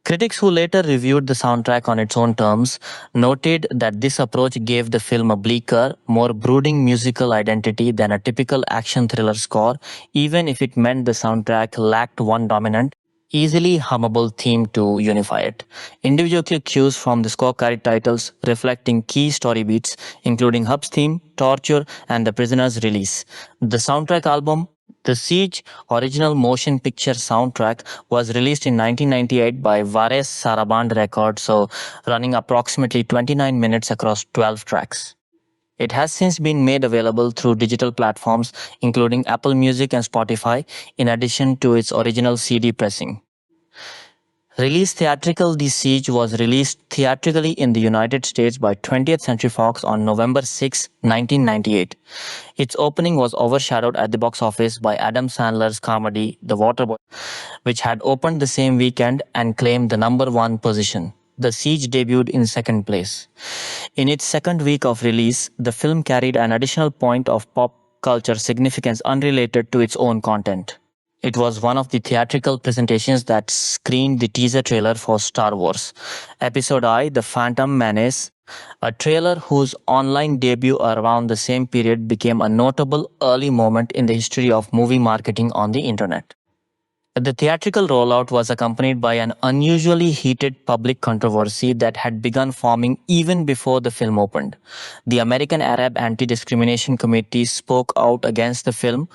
Critics who later reviewed the soundtrack on its own terms noted that this approach gave the film a bleaker, more brooding musical identity than a typical action thriller score, even if it meant the soundtrack lacked one dominant, easily hummable theme to unify it. Individual cues from the score carried titles reflecting key story beats, including Hub's theme, Torture, and The Prisoner's Release. The soundtrack album, The Siege original motion picture soundtrack, was released in 1998 by Vares Saraband Records, so running approximately 29 minutes across 12 tracks. It has since been made available through digital platforms including Apple Music and Spotify, in addition to its original CD pressing. Released theatrical, The Siege was released theatrically in the United States by 20th Century Fox on November 6, 1998. Its opening was overshadowed at the box office by Adam Sandler's comedy The Waterboy, which had opened the same weekend and claimed the number one position. The Siege debuted in second place. In its second week of release, the film carried an additional point of pop culture significance unrelated to its own content. It was one of the theatrical presentations that screened the teaser trailer for Star Wars Episode I, The Phantom Menace, a trailer whose online debut around the same period became a notable early moment in the history of movie marketing on the internet. The theatrical rollout was accompanied by an unusually heated public controversy that had begun forming even before the film opened. The American Arab Anti-Discrimination Committee spoke out against the film,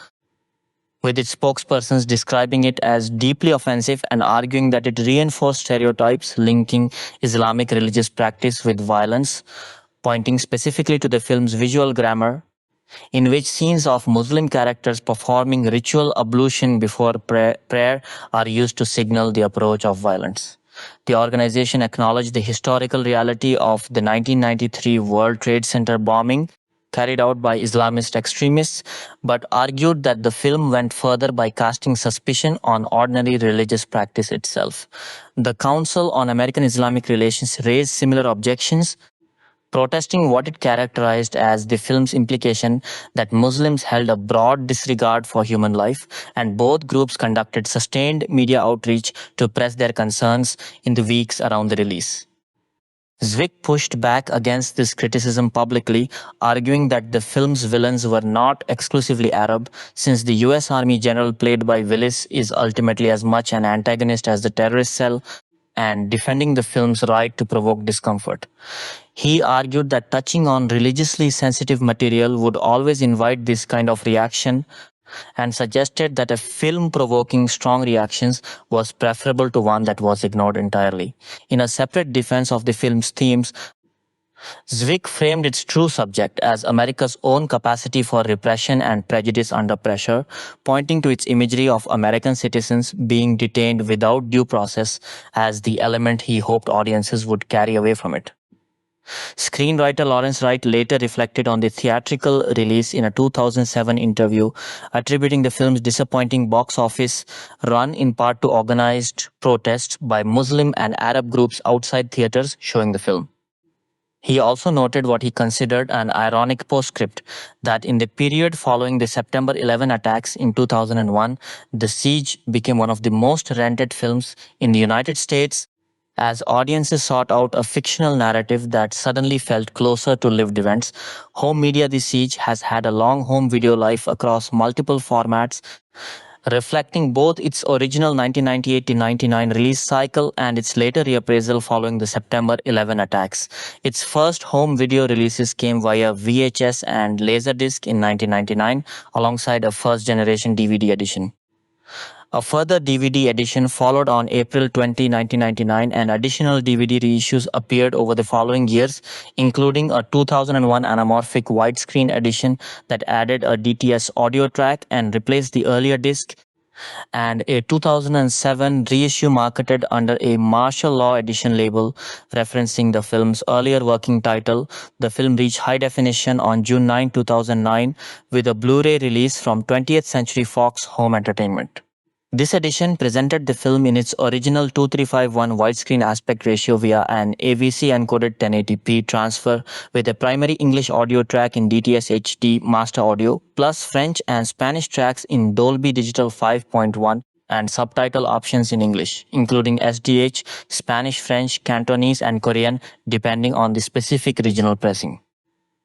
with its spokespersons describing it as deeply offensive and arguing that it reinforced stereotypes linking Islamic religious practice with violence, pointing specifically to the film's visual grammar, in which scenes of Muslim characters performing ritual ablution before prayer are used to signal the approach of violence. The organization acknowledged the historical reality of the 1993 World Trade Center bombing carried out by Islamist extremists, but argued that the film went further by casting suspicion on ordinary religious practice itself. The Council on American Islamic Relations raised similar objections, protesting what it characterized as the film's implication that Muslims held a broad disregard for human life, and both groups conducted sustained media outreach to press their concerns in the weeks around the release. Zwick pushed back against this criticism publicly, arguing that the film's villains were not exclusively Arab, since the US Army general played by Willis is ultimately as much an antagonist as the terrorist cell, and defending the film's right to provoke discomfort. He argued that touching on religiously sensitive material would always invite this kind of reaction, and suggested that a film provoking strong reactions was preferable to one that was ignored entirely. In a separate defense of the film's themes, Zwick framed its true subject as America's own capacity for repression and prejudice under pressure, pointing to its imagery of American citizens being detained without due process as the element he hoped audiences would carry away from it. Screenwriter Lawrence Wright later reflected on the theatrical release in a 2007 interview, attributing the film's disappointing box office run in part to organized protests by Muslim and Arab groups outside theaters showing the film. He also noted what he considered an ironic postscript, that in the period following the September 11 attacks in 2001, The Siege became one of the most rented films in the United States, as audiences sought out a fictional narrative that suddenly felt closer to lived events. Home media The Siege has had a long home video life across multiple formats, reflecting both its original 1998-99 release cycle and its later reappraisal following the September 11 attacks. Its first home video releases came via VHS and Laserdisc in 1999, alongside a first-generation DVD edition. A further DVD edition followed on April 20, 1999, and additional DVD reissues appeared over the following years, including a 2001 anamorphic widescreen edition that added a DTS audio track and replaced the earlier disc, and a 2007 reissue marketed under a martial law edition label referencing the film's earlier working title. The film reached high definition on June 9, 2009 with a Blu-ray release from 20th Century Fox Home Entertainment. This edition presented the film in its original 2351 widescreen aspect ratio via an AVC encoded 1080p transfer with a primary English audio track in DTS HD master audio, plus French and Spanish tracks in Dolby Digital 5.1 and subtitle options in English, including SDH, Spanish, French, Cantonese, and Korean, depending on the specific regional pressing.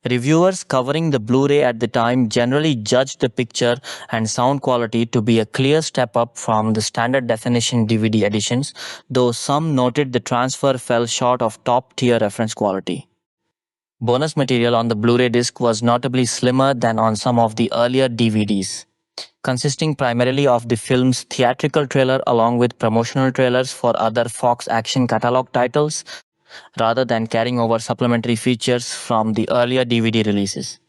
Reviewers covering the Blu-ray at the time generally judged the picture and sound quality to be a clear step up from the standard definition DVD editions, though some noted the transfer fell short of top-tier reference quality. Bonus material on the Blu-ray disc was notably slimmer than on some of the earlier DVDs, consisting primarily of the film's theatrical trailer along with promotional trailers for other Fox Action catalog titles, rather than carrying over supplementary features from the earlier DVD releases.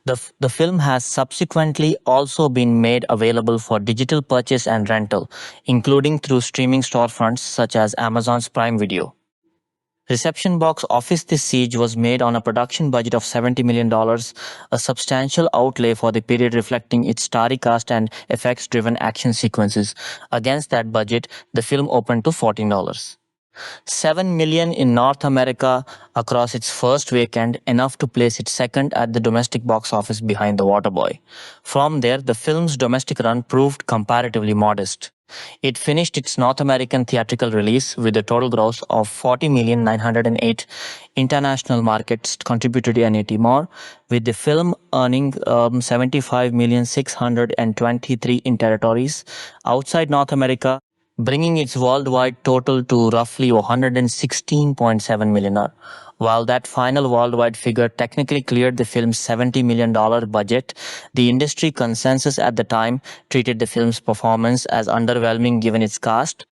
The film has subsequently also been made available for digital purchase and rental, including through streaming storefronts such as Amazon's Prime Video. Reception box office The Siege was made on a production budget of $70 million, a substantial outlay for the period reflecting its starry cast and effects-driven action sequences. Against that budget, the film opened to $14. 7 million in North America across its first weekend, enough to place it second at the domestic box office behind The Waterboy. From there, the film's domestic run proved comparatively modest. It finished its North American theatrical release with a total gross of 40,908. International markets contributed $80 more, with the film earning 75,623 in territories. Outside North America, bringing its worldwide total to roughly 116.7 million. While that final worldwide figure technically cleared the film's $70 million budget, the industry consensus at the time treated the film's performance as underwhelming given its cast,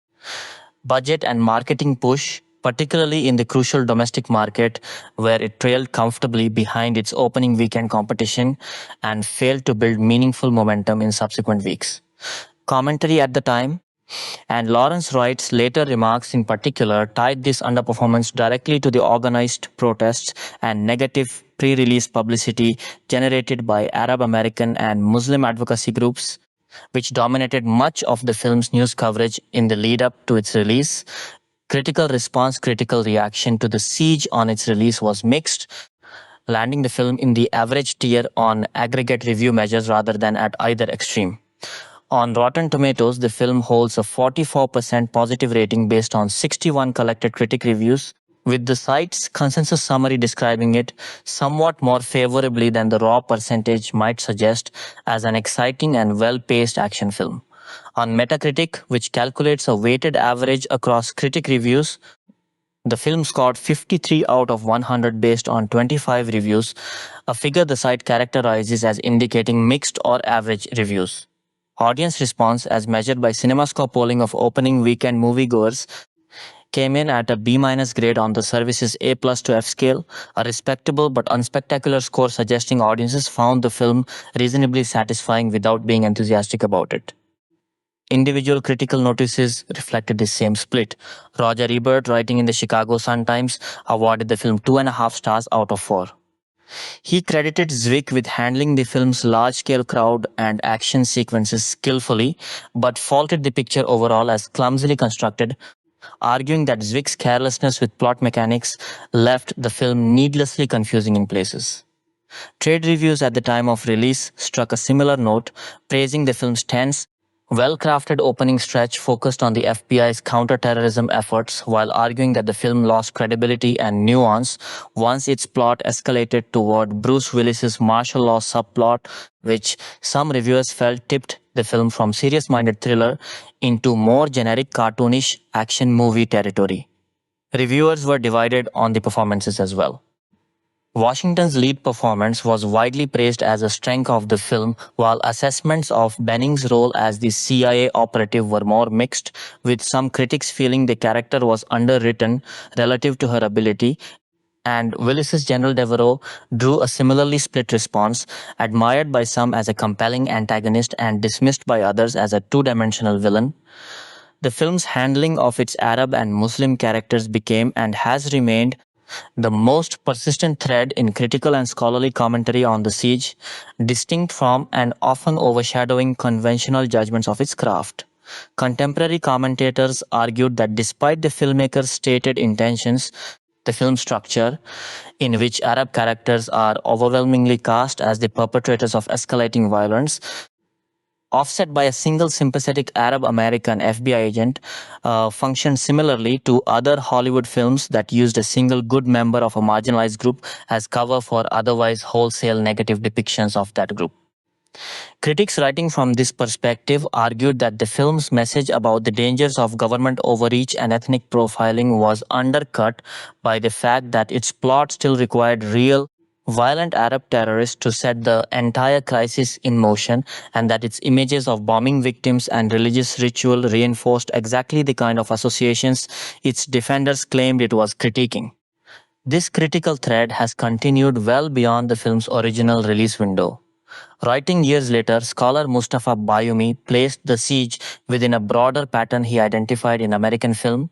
budget and marketing push, particularly in the crucial domestic market where it trailed comfortably behind its opening weekend competition and failed to build meaningful momentum in subsequent weeks. Commentary at the time, and Lawrence Wright's later remarks in particular, tied this underperformance directly to the organized protests and negative pre-release publicity generated by Arab American and Muslim advocacy groups, which dominated much of the film's news coverage in the lead-up to its release. Critical reaction to The Siege on its release was mixed, landing the film in the average tier on aggregate review measures rather than at either extreme. On Rotten Tomatoes, the film holds a 44% positive rating based on 61 collected critic reviews, with the site's consensus summary describing it somewhat more favorably than the raw percentage might suggest as an exciting and well-paced action film. On Metacritic, which calculates a weighted average across critic reviews, the film scored 53 out of 100 based on 25 reviews, a figure the site characterizes as indicating mixed or average reviews. Audience response, as measured by CinemaScore polling of opening weekend moviegoers, came in at a B- grade on the service's A+ to F scale, a respectable but unspectacular score suggesting audiences found the film reasonably satisfying without being enthusiastic about it. Individual critical notices reflected this same split. Roger Ebert, writing in the Chicago Sun-Times, awarded the film 2.5 stars out of 4. He credited Zwick with handling the film's large-scale crowd and action sequences skillfully, but faulted the picture overall as clumsily constructed, arguing that Zwick's carelessness with plot mechanics left the film needlessly confusing in places. Trade reviews at the time of release struck a similar note, praising the film's tense, well-crafted opening stretch focused on the FBI's counter-terrorism efforts, while arguing that the film lost credibility and nuance once its plot escalated toward Bruce Willis's martial law subplot, which some reviewers felt tipped the film from serious-minded thriller into more generic cartoonish action movie territory. Reviewers were divided on the performances as well. Washington's lead performance was widely praised as a strength of the film, while assessments of Benning's role as the CIA operative were more mixed, with some critics feeling the character was underwritten relative to her ability, and Willis's General Devereaux drew a similarly split response, admired by some as a compelling antagonist and dismissed by others as a two-dimensional villain. The film's handling of its Arab and Muslim characters became and has remained the most persistent thread in critical and scholarly commentary on The Siege, distinct from and often overshadowing conventional judgments of its craft. Contemporary commentators argued that despite the filmmaker's stated intentions, the film structure, in which Arab characters are overwhelmingly cast as the perpetrators of escalating violence, offset by a single sympathetic Arab American FBI agent, functioned similarly to other Hollywood films that used a single good member of a marginalized group as cover for otherwise wholesale negative depictions of that group. Critics writing from this perspective argued that the film's message about the dangers of government overreach and ethnic profiling was undercut by the fact that its plot still required real, violent Arab terrorists to set the entire crisis in motion, and that its images of bombing victims and religious ritual reinforced exactly the kind of associations its defenders claimed it was critiquing. This critical thread has continued well beyond the film's original release window. Writing years later, scholar Mustafa Bayoumi placed The Siege within a broader pattern he identified in American film,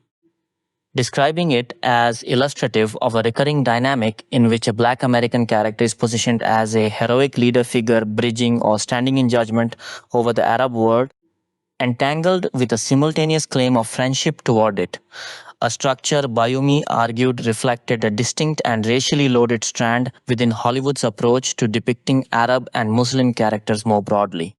describing it as illustrative of a recurring dynamic in which a black American character is positioned as a heroic leader figure bridging or standing in judgment over the Arab world, entangled with a simultaneous claim of friendship toward it. A structure Bayoumi argued reflected a distinct and racially loaded strand within Hollywood's approach to depicting Arab and Muslim characters more broadly.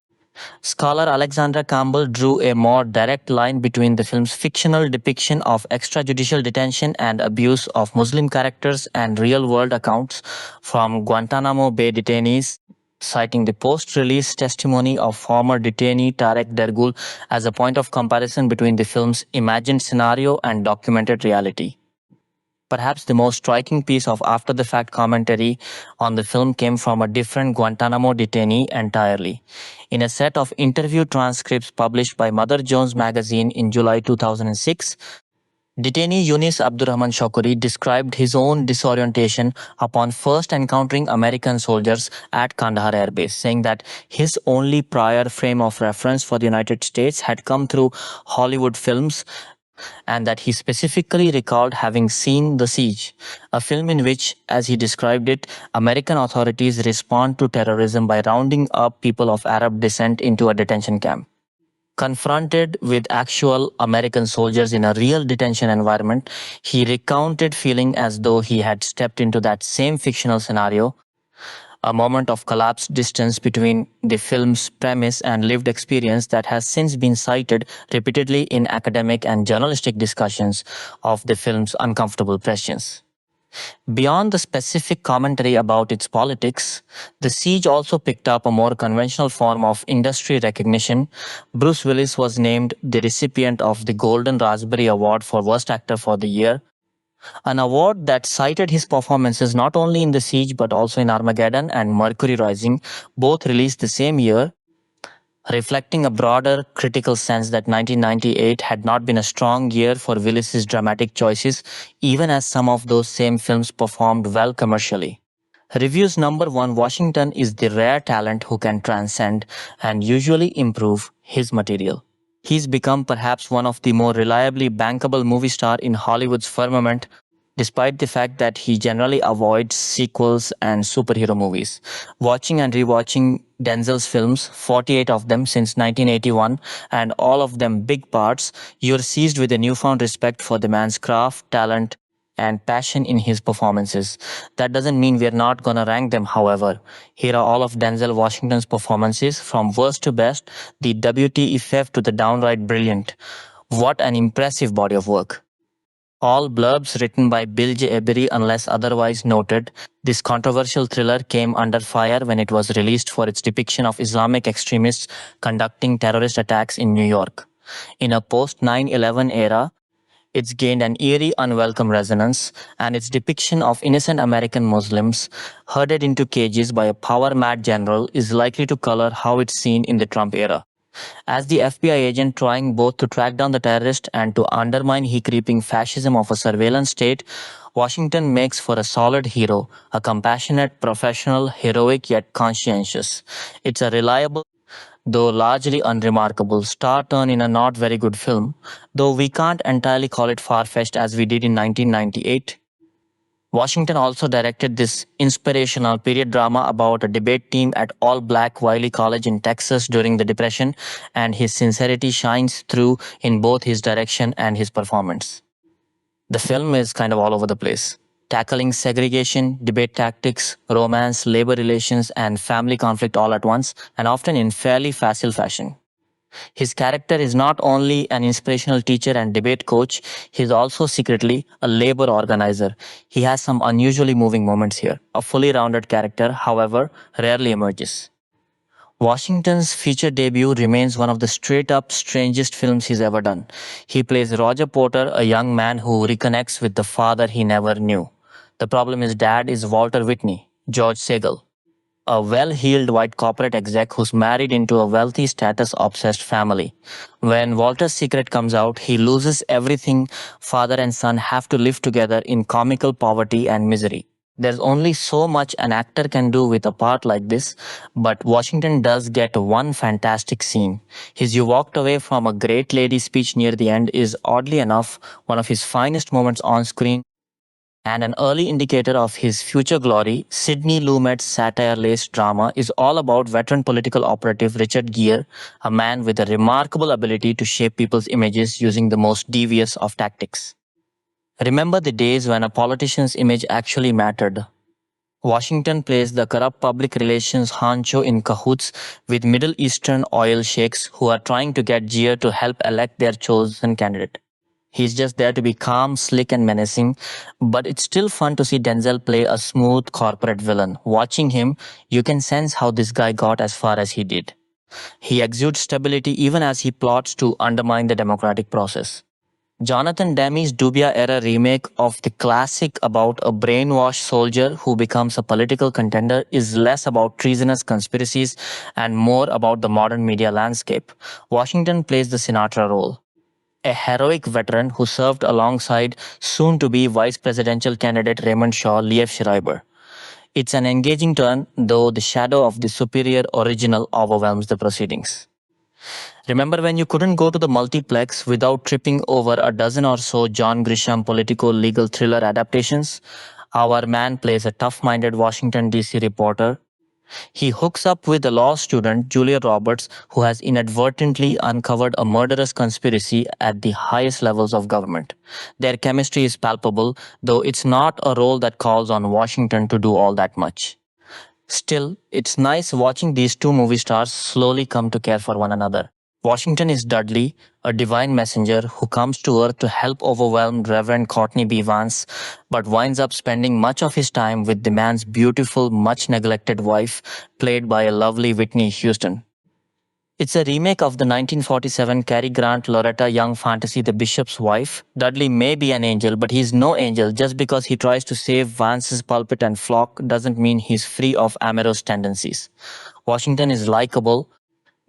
Scholar Alexandra Campbell drew a more direct line between the film's fictional depiction of extrajudicial detention and abuse of Muslim characters and real-world accounts from Guantanamo Bay detainees, citing the post-release testimony of former detainee Tarek Dergul as a point of comparison between the film's imagined scenario and documented reality. Perhaps the most striking piece of after-the-fact commentary on the film came from a different Guantanamo detainee entirely. In a set of interview transcripts published by Mother Jones magazine in July 2006, detainee Yunus Abdurrahman Shokuri described his own disorientation upon first encountering American soldiers at Kandahar Air Base, saying that his only prior frame of reference for the United States had come through Hollywood films, and that he specifically recalled having seen The Siege, a film in which, as he described it, American authorities respond to terrorism by rounding up people of Arab descent into a detention camp. Confronted with actual American soldiers in a real detention environment, he recounted feeling as though he had stepped into that same fictional scenario, a moment of collapsed distance between the film's premise and lived experience that has since been cited repeatedly in academic and journalistic discussions of the film's uncomfortable prescience. Beyond the specific commentary about its politics, The Siege also picked up a more conventional form of industry recognition. Bruce Willis was named the recipient of the Golden Raspberry Award for Worst Actor for the year, an award that cited his performances not only in The Siege but also in Armageddon and Mercury Rising, both released the same year, reflecting a broader critical sense that 1998 had not been a strong year for Willis's dramatic choices, even as some of those same films performed well commercially. Review's number one, Washington is the rare talent who can transcend and usually improve his material. He's become perhaps one of the more reliably bankable movie stars in Hollywood's firmament, despite the fact that he generally avoids sequels and superhero movies. Watching and rewatching Denzel's films, 48 of them since 1981, and all of them big parts, you're seized with a newfound respect for the man's craft, talent, and passion in his performances. That doesn't mean we're not gonna rank them, however. Here are all of Denzel Washington's performances, from worst to best, the WTF to the downright brilliant. What an impressive body of work. All blurbs written by Bill J. Ebery unless otherwise noted. This controversial thriller came under fire when it was released for its depiction of Islamic extremists conducting terrorist attacks in New York. In a post-9/11 era, it's gained an eerie, unwelcome resonance, and its depiction of innocent American Muslims herded into cages by a power-mad general is likely to color how it's seen in the Trump era. As the FBI agent trying both to track down the terrorist and to undermine the creeping fascism of a surveillance state, Washington makes for a solid hero, a compassionate, professional, heroic yet conscientious. It's a reliable, though largely unremarkable, star turn in a not very good film, though we can't entirely call it far-fetched as we did in 1998. Washington also directed this inspirational period drama about a debate team at all-black Wiley College in Texas during the Depression, and his sincerity shines through in both his direction and his performance. The film is kind of all over the place, tackling segregation, debate tactics, romance, labor relations, and family conflict all at once, and often in fairly facile fashion. His character is not only an inspirational teacher and debate coach, he is also secretly a labor organizer. He has some unusually moving moments here. A fully rounded character, however, rarely emerges. Washington's feature debut remains one of the straight-up strangest films he's ever done. He plays Roger Porter, a young man who reconnects with the father he never knew. The problem is dad is Walter Whitney, George Segal, a well-heeled white corporate exec who's married into a wealthy status-obsessed family. When Walter's secret comes out, he loses everything. Father and son have to live together in comical poverty and misery. There's only so much an actor can do with a part like this, but Washington does get one fantastic scene. His "You walked away from a great lady" speech near the end is, oddly enough, one of his finest moments on screen and an early indicator of his future glory. Sidney Lumet's satire-laced drama is all about veteran political operative Richard Gere, a man with a remarkable ability to shape people's images using the most devious of tactics. Remember the days when a politician's image actually mattered. Washington plays the corrupt public relations honcho in cahoots with Middle Eastern oil sheikhs who are trying to get Gere to help elect their chosen candidate. He's just there to be calm, slick, and menacing, but it's still fun to see Denzel play a smooth corporate villain. Watching him, you can sense how this guy got as far as he did. He exudes stability even as he plots to undermine the democratic process. Jonathan Demme's Dubia-era remake of the classic about a brainwashed soldier who becomes a political contender is less about treasonous conspiracies and more about the modern media landscape. Washington plays the Sinatra role, a heroic veteran who served alongside soon-to-be vice presidential candidate Raymond Shaw Liev Schreiber. It's an engaging turn, though the shadow of the superior original overwhelms the proceedings. Remember when you couldn't go to the multiplex without tripping over a dozen or so John Grisham politico-legal thriller adaptations? Our man plays a tough-minded Washington, D.C. reporter. He hooks up with a law student, Julia Roberts, who has inadvertently uncovered a murderous conspiracy at the highest levels of government. Their chemistry is palpable, though it's not a role that calls on Washington to do all that much. Still, it's nice watching these two movie stars slowly come to care for one another. Washington is Dudley, a divine messenger who comes to Earth to help overwhelmed Reverend Courtney B. Vance, but winds up spending much of his time with the man's beautiful, much-neglected wife, played by a lovely Whitney Houston. It's a remake of the 1947 Cary Grant Loretta Young fantasy The Bishop's Wife. Dudley may be an angel, but he's no angel. Just because he tries to save Vance's pulpit and flock doesn't mean he's free of amorous tendencies. Washington is likable,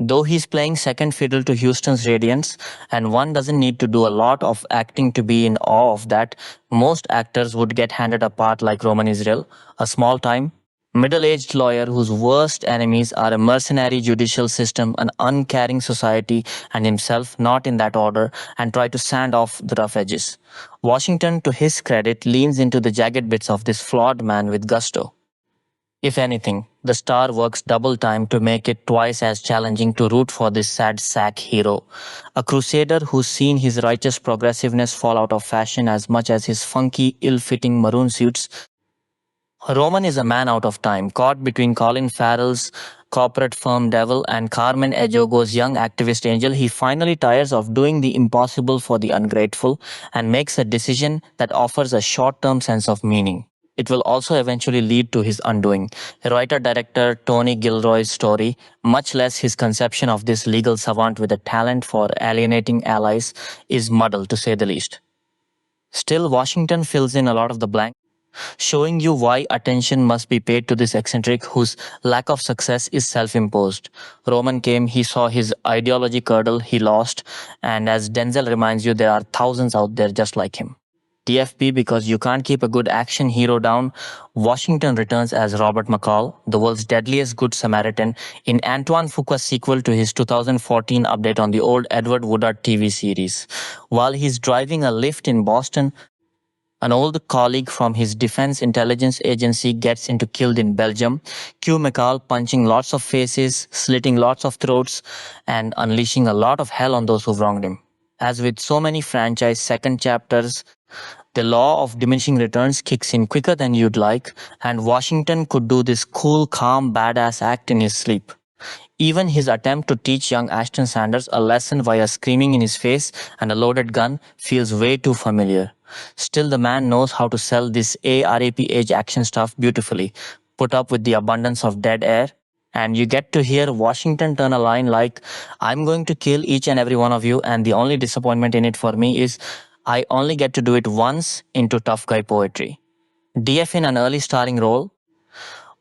though he's playing second fiddle to Houston's radiance, and one doesn't need to do a lot of acting to be in awe of that. Most actors would get handed a part like Roman Israel, a small-time, middle-aged lawyer whose worst enemies are a mercenary judicial system, an uncaring society, and himself, not in that order, and try to sand off the rough edges. Washington, to his credit, leans into the jagged bits of this flawed man with gusto. If anything, the star works double time to make it twice as challenging to root for this sad sack hero, a crusader who's seen his righteous progressiveness fall out of fashion as much as his funky, ill-fitting maroon suits. Roman is a man out of time, caught between Colin Farrell's corporate firm devil and Carmen Ejogo's young activist angel. He finally tires of doing the impossible for the ungrateful and makes a decision that offers a short-term sense of meaning. It will also eventually lead to his undoing. Writer-director Tony Gilroy's story, much less his conception of this legal savant with a talent for alienating allies, is muddled to say the least. Still, Washington fills in a lot of the blanks, showing you why attention must be paid to this eccentric whose lack of success is self-imposed. Roman came, he saw his ideology curdle, he lost, and as Denzel reminds you, there are thousands out there just like him. TFP, because you can't keep a good action hero down, Washington returns as Robert McCall, the world's deadliest Good Samaritan, in Antoine Fuqua's sequel to his 2014 update on the old Edward Woodard TV series. While he's driving a lift in Boston, an old colleague from his defense intelligence agency gets killed in Belgium. Cue McCall punching lots of faces, slitting lots of throats, and unleashing a lot of hell on those who've wronged him. As with so many franchise second chapters, the law of diminishing returns kicks in quicker than you'd like, and Washington could do this cool, calm, badass act in his sleep. Even his attempt to teach young Ashton Sanders a lesson via screaming in his face and a loaded gun feels way too familiar. Still, the man knows how to sell this ARAP age action stuff beautifully, put up with the abundance of dead air, and you get to hear Washington turn a line like, "I'm going to kill each and every one of you, and the only disappointment in it for me is I only get to do it once," into tough guy poetry. DF in an early starring role,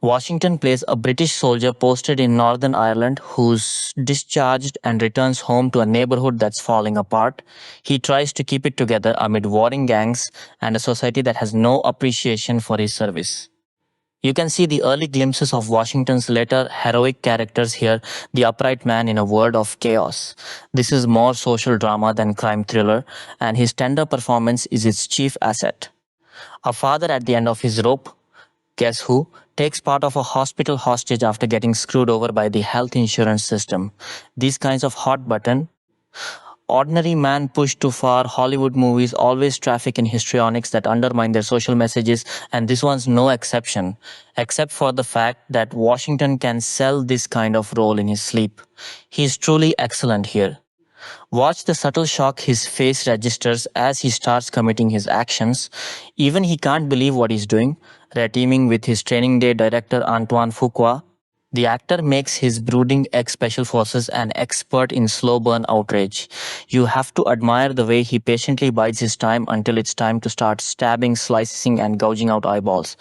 Washington plays a British soldier posted in Northern Ireland who's discharged and returns home to a neighborhood that's falling apart. He tries to keep it together amid warring gangs and a society that has no appreciation for his service. You can see the early glimpses of Washington's later heroic characters here, the upright man in a world of chaos. This is more social drama than crime thriller, and his tender performance is its chief asset. A father at the end of his rope, guess who? Takes part of a hospital hostage after getting screwed over by the health insurance system. These kinds of hot button, ordinary man pushed too far Hollywood movies always traffic in histrionics that undermine their social messages, and this one's no exception, except for the fact that Washington can sell this kind of role in his sleep. He's truly excellent here. Watch the subtle shock his face registers as he starts committing his actions. Even he can't believe what he's doing, teaming with his training day director Antoine Fuqua. The actor makes his brooding ex-special forces an expert in slow burn outrage. You have to admire the way he patiently bides his time until it's time to start stabbing, slicing, and gouging out eyeballs.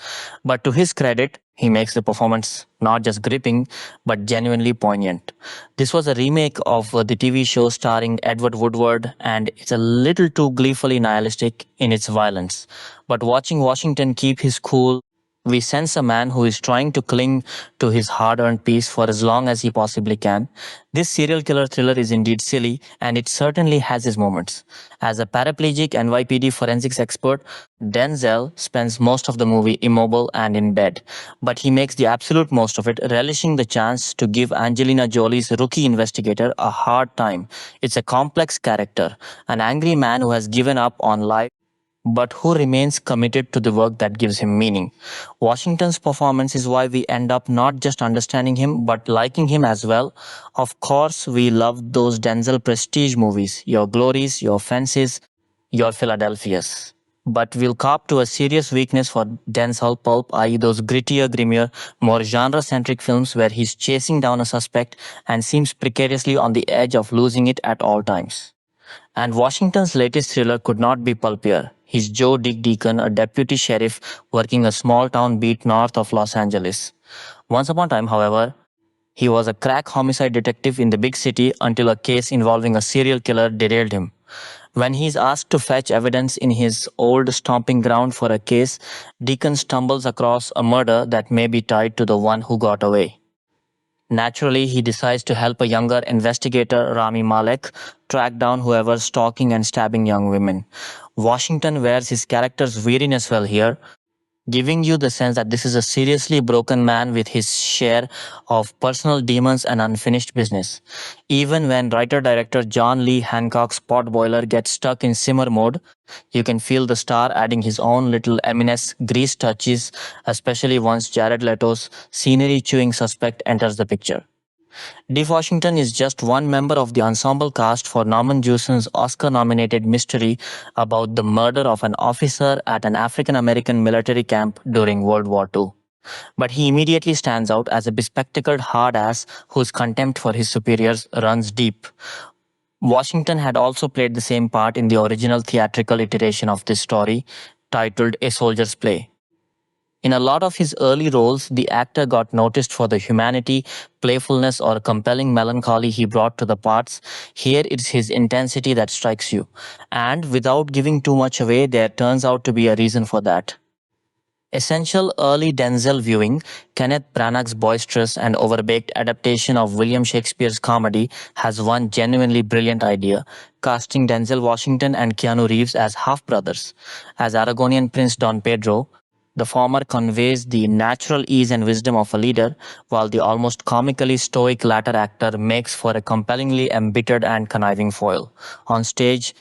But to his credit, he makes the performance not just gripping, but genuinely poignant. This was a remake of the TV show starring Edward Woodward, and it's a little too gleefully nihilistic in its violence. But watching Washington keep his cool, we sense a man who is trying to cling to his hard-earned peace for as long as he possibly can. This serial killer thriller is indeed silly, and it certainly has its moments. As a paraplegic NYPD forensics expert, Denzel spends most of the movie immobile and in bed, but he makes the absolute most of it, relishing the chance to give Angelina Jolie's rookie investigator a hard time. It's a complex character, an angry man who has given up on life but who remains committed to the work that gives him meaning. Washington's performance is why we end up not just understanding him, but liking him as well. Of course, we love those Denzel prestige movies, Your Glories, Your Fences, Your Philadelphias. But we'll cop to a serious weakness for Denzel pulp, i.e. those grittier, grimmier, more genre-centric films where he's chasing down a suspect and seems precariously on the edge of losing it at all times. And Washington's latest thriller could not be pulpier. He's Joe Dick Deacon, a deputy sheriff working a small town beat north of Los Angeles. Once upon a time, however, he was a crack homicide detective in the big city until a case involving a serial killer derailed him. When he's asked to fetch evidence in his old stomping ground for a case, Deacon stumbles across a murder that may be tied to the one who got away. Naturally, he decides to help a younger investigator, Rami Malek, track down whoever's stalking and stabbing young women. Washington wears his character's weariness well here, giving you the sense that this is a seriously broken man with his share of personal demons and unfinished business. Even when writer-director John Lee Hancock's potboiler gets stuck in simmer mode, you can feel the star adding his own little Eminesque grease touches, especially once Jared Leto's scenery-chewing suspect enters the picture. Dave Washington is just one member of the ensemble cast for Norman Jewson's Oscar-nominated mystery about the murder of an officer at an African-American military camp during World War II. But he immediately stands out as a bespectacled hard-ass whose contempt for his superiors runs deep. Washington had also played the same part in the original theatrical iteration of this story, titled A Soldier's Play. In a lot of his early roles, the actor got noticed for the humanity, playfulness, or compelling melancholy he brought to the parts. Here it's his intensity that strikes you. And without giving too much away, there turns out to be a reason for that. Essential early Denzel viewing, Kenneth Branagh's boisterous and overbaked adaptation of William Shakespeare's comedy has one genuinely brilliant idea, casting Denzel Washington and Keanu Reeves as half-brothers. As Aragonian Prince Don Pedro, the former conveys the natural ease and wisdom of a leader, while the almost comically stoic latter actor makes for a compellingly embittered and conniving foil. On stage,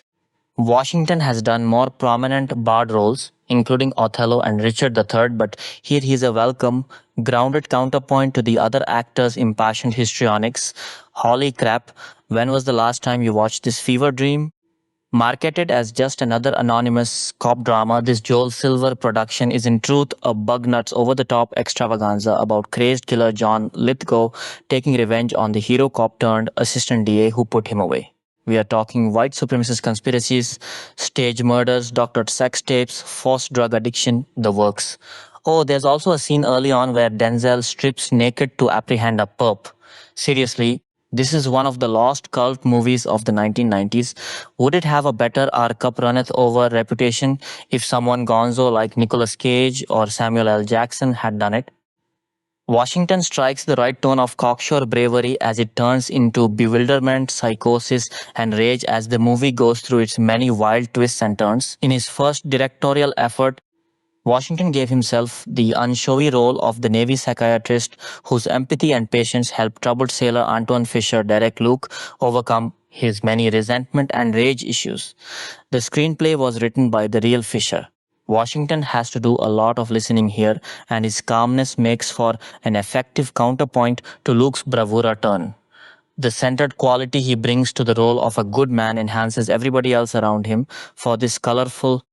Washington has done more prominent bard roles, including Othello and Richard III, but here he's a welcome, grounded counterpoint to the other actors' impassioned histrionics. Holy crap, when was the last time you watched this fever dream? Marketed as just another anonymous cop drama, this Joel Silver production is in truth a bug-nuts over-the-top extravaganza about crazed killer John Lithgow taking revenge on the hero cop turned assistant DA who put him away. We are talking white supremacist conspiracies, stage murders, doctored sex tapes, forced drug addiction, the works. Oh, there's also a scene early on where Denzel strips naked to apprehend a perp. Seriously, this is one of the lost cult movies of the 1990s. Would it have a better our cup runneth over reputation if someone gonzo like Nicolas Cage or Samuel L. Jackson had done it? Washington strikes the right tone of cocksure bravery as it turns into bewilderment, psychosis, and rage as the movie goes through its many wild twists and turns. In his first directorial effort, Washington gave himself the unshowy role of the Navy psychiatrist whose empathy and patience helped troubled sailor Antoine Fisher Derek Luke overcome his many resentment and rage issues. The screenplay was written by the real Fisher. Washington has to do a lot of listening here, and his calmness makes for an effective counterpoint to Luke's bravura turn. The centered quality he brings to the role of a good man enhances everybody else around him. For this colorful,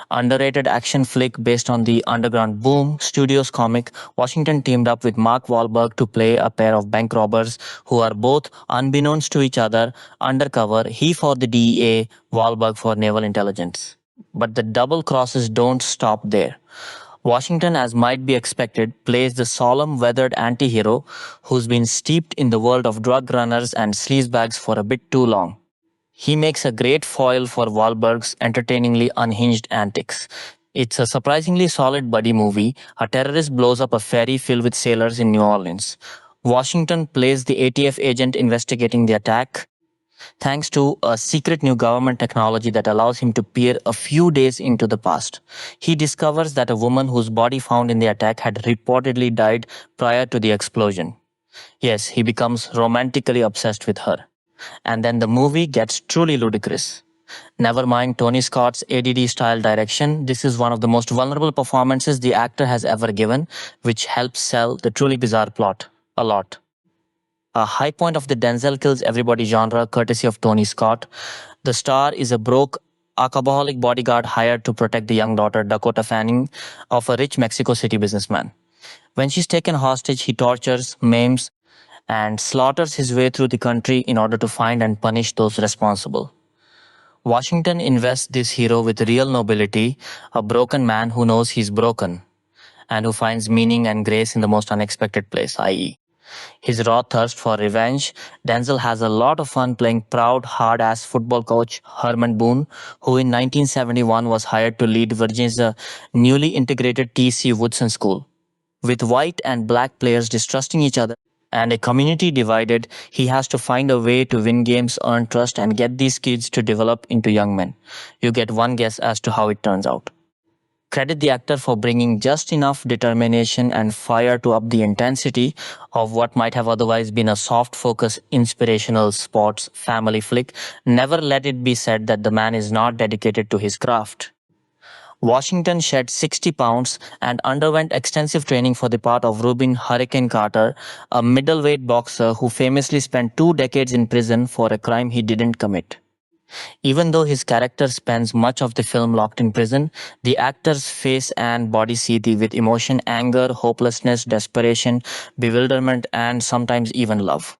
underrated action flick based on the underground Boom Studios comic, Washington teamed up with Mark Wahlberg to play a pair of bank robbers who are both, unbeknownst to each other, undercover, he for the DEA, Wahlberg for naval intelligence. But the double crosses don't stop there. Washington, as might be expected, plays the solemn, weathered anti-hero who's been steeped in the world of drug runners and sleazebags for a bit too long. He makes a great foil for Wahlberg's entertainingly unhinged antics. It's a surprisingly solid buddy movie. A terrorist blows up a ferry filled with sailors in New Orleans. Washington plays the ATF agent investigating the attack, thanks to a secret new government technology that allows him to peer a few days into the past. He discovers that a woman whose body found in the attack had reportedly died prior to the explosion. Yes, he becomes romantically obsessed with her. And then the movie gets truly ludicrous. Never mind Tony Scott's ADD-style direction, this is one of the most vulnerable performances the actor has ever given, which helps sell the truly bizarre plot a lot. A high point of the Denzel kills everybody genre, courtesy of Tony Scott. The star is a broke, alcoholic bodyguard hired to protect the young daughter, Dakota Fanning, of a rich Mexico City businessman. When she's taken hostage, he tortures, maims, and slaughters his way through the country in order to find and punish those responsible. Washington invests this hero with real nobility, a broken man who knows he's broken, and who finds meaning and grace in the most unexpected place, i.e., his raw thirst for revenge. Denzel has a lot of fun playing proud, hard-ass football coach Herman Boone, who in 1971 was hired to lead Virginia's newly integrated T.C. Woodson School. With white and black players distrusting each other and a community divided, he has to find a way to win games, earn trust, and get these kids to develop into young men. You get one guess as to how it turns out. Credit the actor for bringing just enough determination and fire to up the intensity of what might have otherwise been a soft-focus, inspirational sports family flick. Never let it be said that the man is not dedicated to his craft. Washington shed 60 pounds and underwent extensive training for the part of Rubin Hurricane Carter, a middleweight boxer who famously spent 2 decades in prison for a crime he didn't commit. Even though his character spends much of the film locked in prison, the actor's face and body seethe with emotion, anger, hopelessness, desperation, bewilderment, and sometimes even love.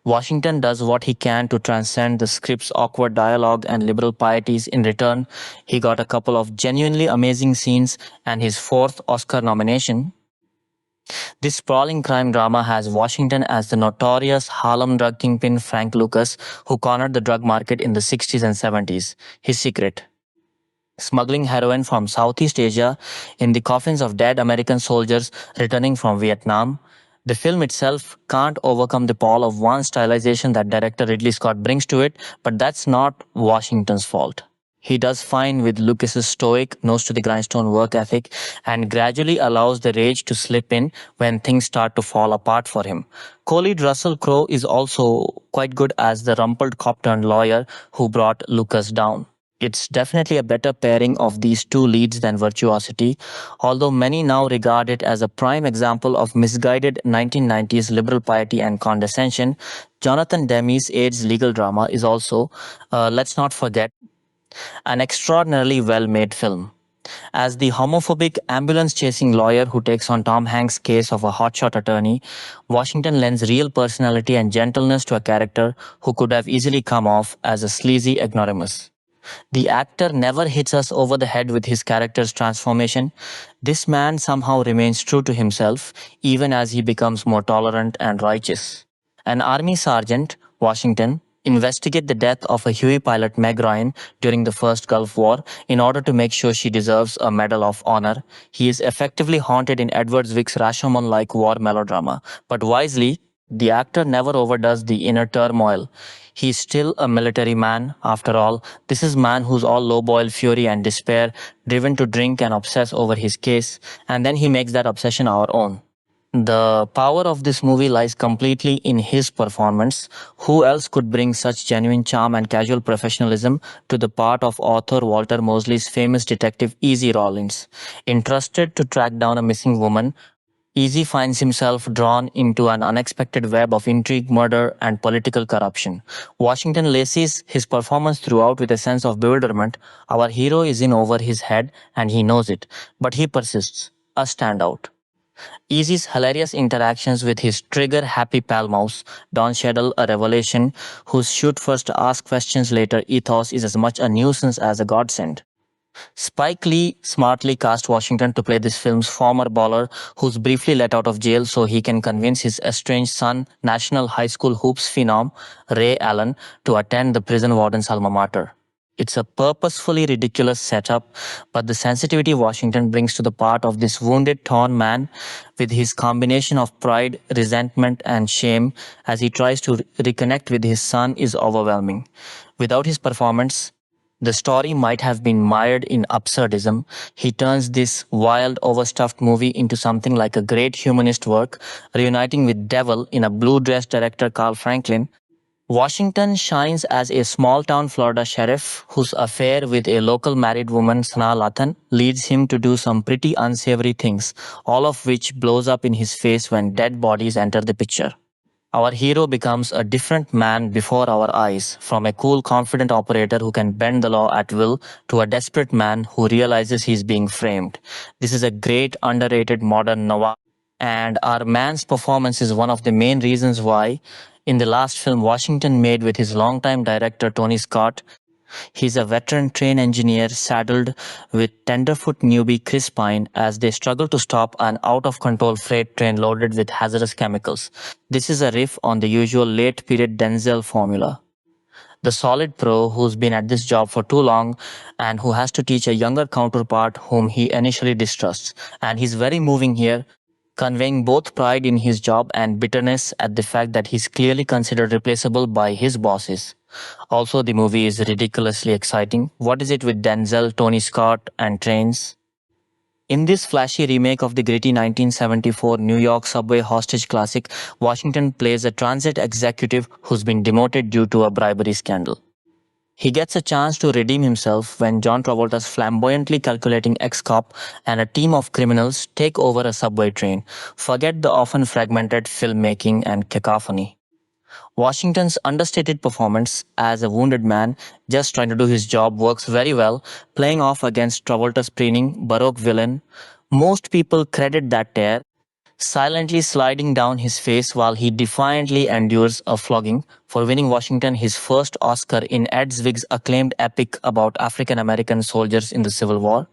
Washington does what he can to transcend the script's awkward dialogue and liberal pieties. In return, he got a couple of genuinely amazing scenes and his 4th Oscar nomination. This sprawling crime drama has Washington as the notorious Harlem drug kingpin Frank Lucas, who cornered the drug market in the 60s and 70s. His secret: smuggling heroin from Southeast Asia in the coffins of dead American soldiers returning from Vietnam. The film itself can't overcome the pall of one stylization that director Ridley Scott brings to it, but that's not Washington's fault. He does fine with Lucas's stoic, nose-to-the-grindstone work ethic and gradually allows the rage to slip in when things start to fall apart for him. Co-lead Russell Crowe is also quite good as the rumpled cop-turned-lawyer who brought Lucas down. It's definitely a better pairing of these two leads than Virtuosity, although many now regard it as a prime example of misguided 1990s liberal piety and condescension. Jonathan Demme's AIDS legal drama is also, let's not forget, an extraordinarily well-made film. As the homophobic ambulance-chasing lawyer who takes on Tom Hanks' case of a hotshot attorney, Washington lends real personality and gentleness to a character who could have easily come off as a sleazy ignoramus. The actor never hits us over the head with his character's transformation. This man somehow remains true to himself, even as he becomes more tolerant and righteous. An army sergeant, Washington, investigates the death of a Huey pilot Meg Ryan during the First Gulf War in order to make sure she deserves a Medal of Honor. He is effectively haunted in Edward Zwick's Rashomon-like war melodrama, but wisely, the actor never overdoes the inner turmoil. He's still a military man, after all. This is man who's all low-boiled fury and despair, driven to drink and obsess over his case, and then he makes that obsession our own. The power of this movie lies completely in his performance. Who else could bring such genuine charm and casual professionalism to the part of author Walter Mosley's famous detective Easy Rawlins? Entrusted to track down a missing woman, Easy finds himself drawn into an unexpected web of intrigue, murder, and political corruption. Washington laces his performance throughout with a sense of bewilderment. Our hero is in over his head and he knows it, but he persists, a standout. Easy's hilarious interactions with his trigger-happy pal mouse, Don Cheadle, a revelation whose shoot first ask questions later ethos is as much a nuisance as a godsend. Spike Lee smartly cast Washington to play this film's former baller who's briefly let out of jail so he can convince his estranged son, National High School hoops phenom Ray Allen, to attend the prison warden's alma mater. It's a purposefully ridiculous setup, but the sensitivity Washington brings to the part of this wounded, torn man with his combination of pride, resentment, and shame as he tries to reconnect with his son is overwhelming. Without his performance, the story might have been mired in absurdism. He turns this wild, overstuffed movie into something like a great humanist work, reuniting with Devil in a blue-dressed director Carl Franklin. Washington shines as a small-town Florida sheriff whose affair with a local married woman, Sanaa Lathan, leads him to do some pretty unsavory things, all of which blows up in his face when dead bodies enter the picture. Our hero becomes a different man before our eyes, from a cool, confident operator who can bend the law at will to a desperate man who realizes he's being framed. This is a great, underrated modern noir, and our man's performance is one of the main reasons why, in the last film Washington made with his longtime director Tony Scott, he's a veteran train engineer saddled with tenderfoot newbie Chris Pine as they struggle to stop an out-of-control freight train loaded with hazardous chemicals. This is a riff on the usual late-period Denzel formula. The solid pro who's been at this job for too long and who has to teach a younger counterpart whom he initially distrusts. And he's very moving here, conveying both pride in his job and bitterness at the fact that he's clearly considered replaceable by his bosses. Also, the movie is ridiculously exciting. What is it with Denzel, Tony Scott, and trains? In this flashy remake of the gritty 1974 New York subway hostage classic, Washington plays a transit executive who's been demoted due to a bribery scandal. He gets a chance to redeem himself when John Travolta's flamboyantly calculating ex-cop and a team of criminals take over a subway train. Forget the often fragmented filmmaking and cacophony. Washington's understated performance as a wounded man just trying to do his job works very well, playing off against Travolta's preening, baroque villain. Most people credit that tear, silently sliding down his face while he defiantly endures a flogging for winning Washington his first Oscar in Ed Zwick's acclaimed epic about African-American soldiers in the Civil War.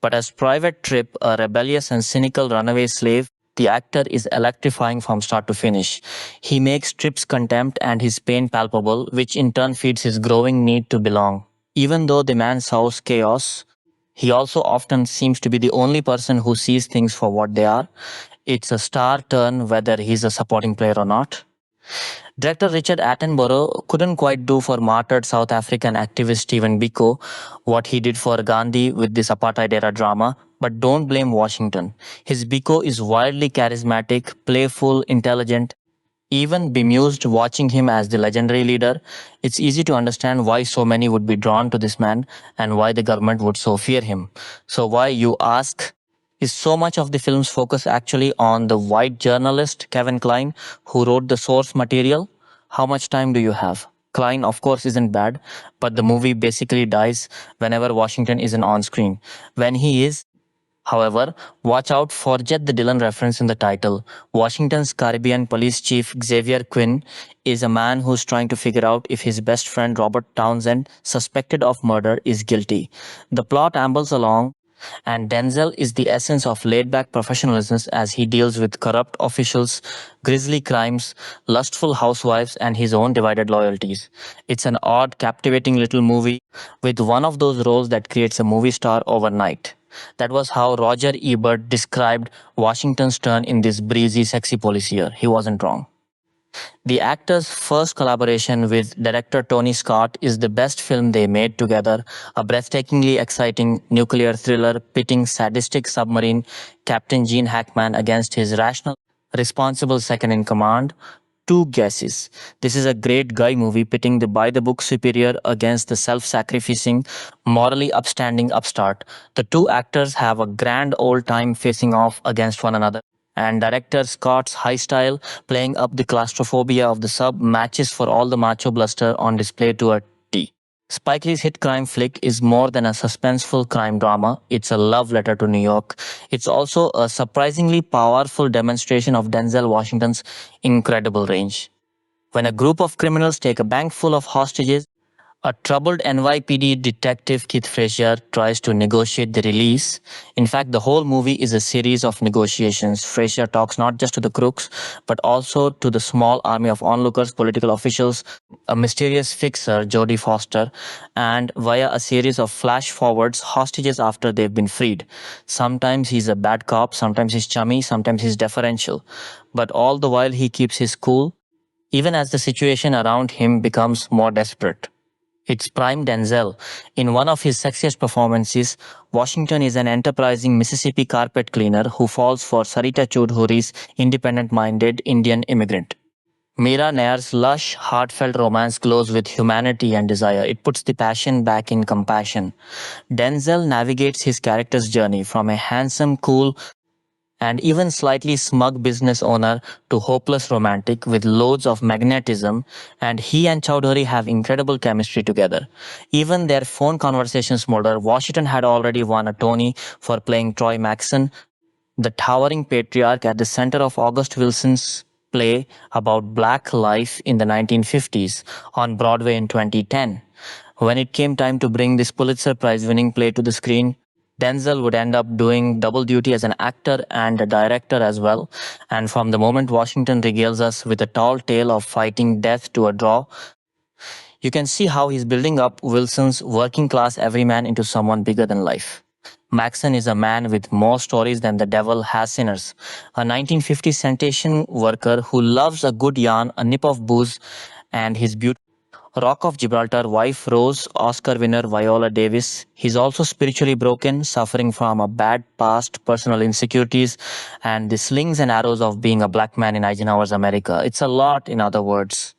But as Private Trip, a rebellious and cynical runaway slave, the actor is electrifying from start to finish. He makes Trip's contempt and his pain palpable, which in turn feeds his growing need to belong. Even though the man sows chaos, he also often seems to be the only person who sees things for what they are. It's a star turn whether he's a supporting player or not. Director Richard Attenborough couldn't quite do for martyred South African activist Stephen Biko what he did for Gandhi with this apartheid-era drama, but don't blame Washington. His Biko is wildly charismatic, playful, intelligent. Even bemused watching him as the legendary leader, it's easy to understand why so many would be drawn to this man and why the government would so fear him. So why, you ask? Is so much of the film's focus actually on the white journalist Kevin Kline, who wrote the source material? How much time do you have? Kline, of course, isn't bad, but the movie basically dies whenever Washington isn't on screen. When he is, However, watch out, forget the Dylan reference in the title. Washington's Caribbean police chief Xavier Quinn is a man who's trying to figure out if his best friend Robert Townsend, suspected of murder, is guilty. The plot ambles along, and Denzel is the essence of laid back professionalism as he deals with corrupt officials, grisly crimes, lustful housewives, and his own divided loyalties. It's an odd, captivating little movie with one of those roles that creates a movie star overnight. That was how Roger Ebert described Washington's turn in this breezy, sexy policier. He wasn't wrong. The actors' first collaboration with director Tony Scott is the best film they made together, a breathtakingly exciting nuclear thriller pitting sadistic submarine Captain Gene Hackman against his rational, responsible second in command. Two guesses. This is a great guy movie pitting the by the book superior against the self sacrificing, morally upstanding upstart. The two actors have a grand old time facing off against one another, and director Scott's high style, playing up the claustrophobia of the sub, matches for all the macho bluster on display to a T. Spike Lee's hit crime flick is more than a suspenseful crime drama. It's a love letter to New York. It's also a surprisingly powerful demonstration of Denzel Washington's incredible range. When a group of criminals take a bank full of hostages, a troubled NYPD detective, Keith Frazier, tries to negotiate the release. In fact, the whole movie is a series of negotiations. Frazier talks not just to the crooks, but also to the small army of onlookers, political officials, a mysterious fixer, Jodie Foster, and via a series of flash forwards, hostages after they've been freed. Sometimes he's a bad cop, sometimes he's chummy, sometimes he's deferential. But all the while he keeps his cool, even as the situation around him becomes more desperate. It's prime Denzel. In one of his sexiest performances, Washington is an enterprising Mississippi carpet cleaner who falls for Sarita Choudhury's independent-minded Indian immigrant. Meera Nair's lush, heartfelt romance glows with humanity and desire. It puts the passion back in compassion. Denzel navigates his character's journey from a handsome, cool, and even slightly smug business owner to hopeless romantic with loads of magnetism, and he and Chowdhury have incredible chemistry together. Even their phone conversations smolder. Washington had already won a Tony for playing Troy Maxson, the towering patriarch at the center of August Wilson's play about black life in the 1950s on Broadway in 2010. When it came time to bring this Pulitzer Prize-winning play to the screen, Denzel would end up doing double duty as an actor and a director as well. And from the moment Washington regales us with a tall tale of fighting death to a draw, you can see how he's building up Wilson's working class everyman into someone bigger than life. Maxon is a man with more stories than the devil has sinners. A 1950s sanitation worker who loves a good yarn, a nip of booze, and his beautiful Rock of Gibraltar wife Rose, Oscar winner Viola Davis. He's also spiritually broken, suffering from a bad past, personal insecurities, and the slings and arrows of being a black man in Eisenhower's America. It's a lot, in other words.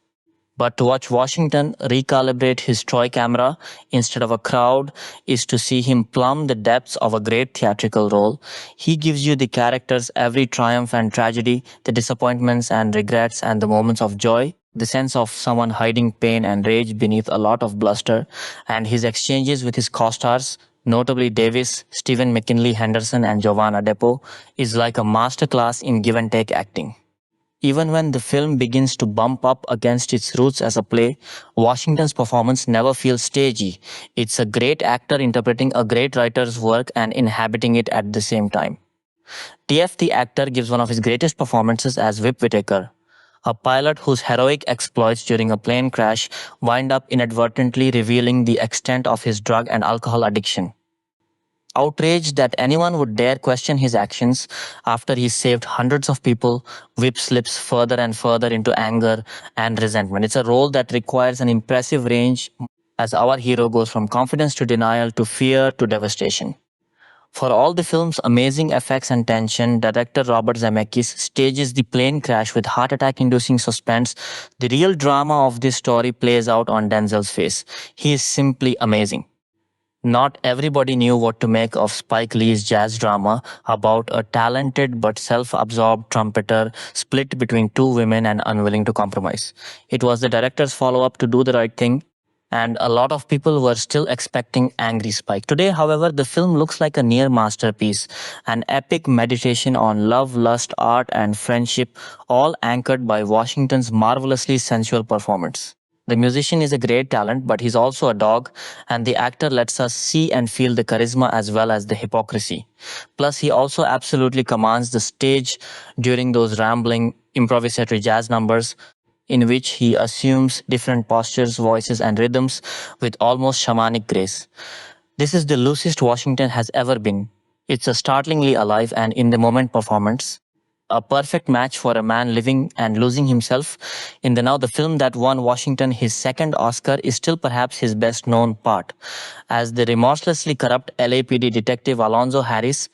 But to watch Washington recalibrate his Troy camera instead of a crowd is to see him plumb the depths of a great theatrical role. He gives you the characters' every triumph and tragedy, the disappointments and regrets and the moments of joy, the sense of someone hiding pain and rage beneath a lot of bluster, and his exchanges with his co-stars, notably Davis, Stephen McKinley Henderson, and Giovanna Depo, is like a masterclass in give-and-take acting. Even when the film begins to bump up against its roots as a play, Washington's performance never feels stagey. It's a great actor interpreting a great writer's work and inhabiting it at the same time. TF the actor gives one of his greatest performances as Whip Whitaker, a pilot whose heroic exploits during a plane crash wind up inadvertently revealing the extent of his drug and alcohol addiction. Outraged that anyone would dare question his actions after he saved hundreds of people, Whip slips further and further into anger and resentment. It's a role that requires an impressive range as our hero goes from confidence to denial to fear to devastation. For all the film's amazing effects and tension, director Robert Zemeckis stages the plane crash with heart attack-inducing suspense. The real drama of this story plays out on Denzel's face. He is simply amazing. Not everybody knew what to make of Spike Lee's jazz drama about a talented but self-absorbed trumpeter split between two women and unwilling to compromise. It was the director's follow-up to Do the Right Thing, and a lot of people were still expecting angry Spike. Today, however, the film looks like a near masterpiece, an epic meditation on love, lust, art, and friendship, all anchored by Washington's marvelously sensual performance. The musician is a great talent, but he's also a dog, and the actor lets us see and feel the charisma as well as the hypocrisy. Plus, he also absolutely commands the stage during those rambling improvisatory jazz numbers, in which he assumes different postures, voices, and rhythms with almost shamanic grace. This is the loosest Washington has ever been. It's a startlingly alive and in the moment performance. A perfect match for a man living and losing himself. In the film that won Washington his second Oscar is still perhaps his best known part. As the remorselessly corrupt LAPD detective Alonzo Harris,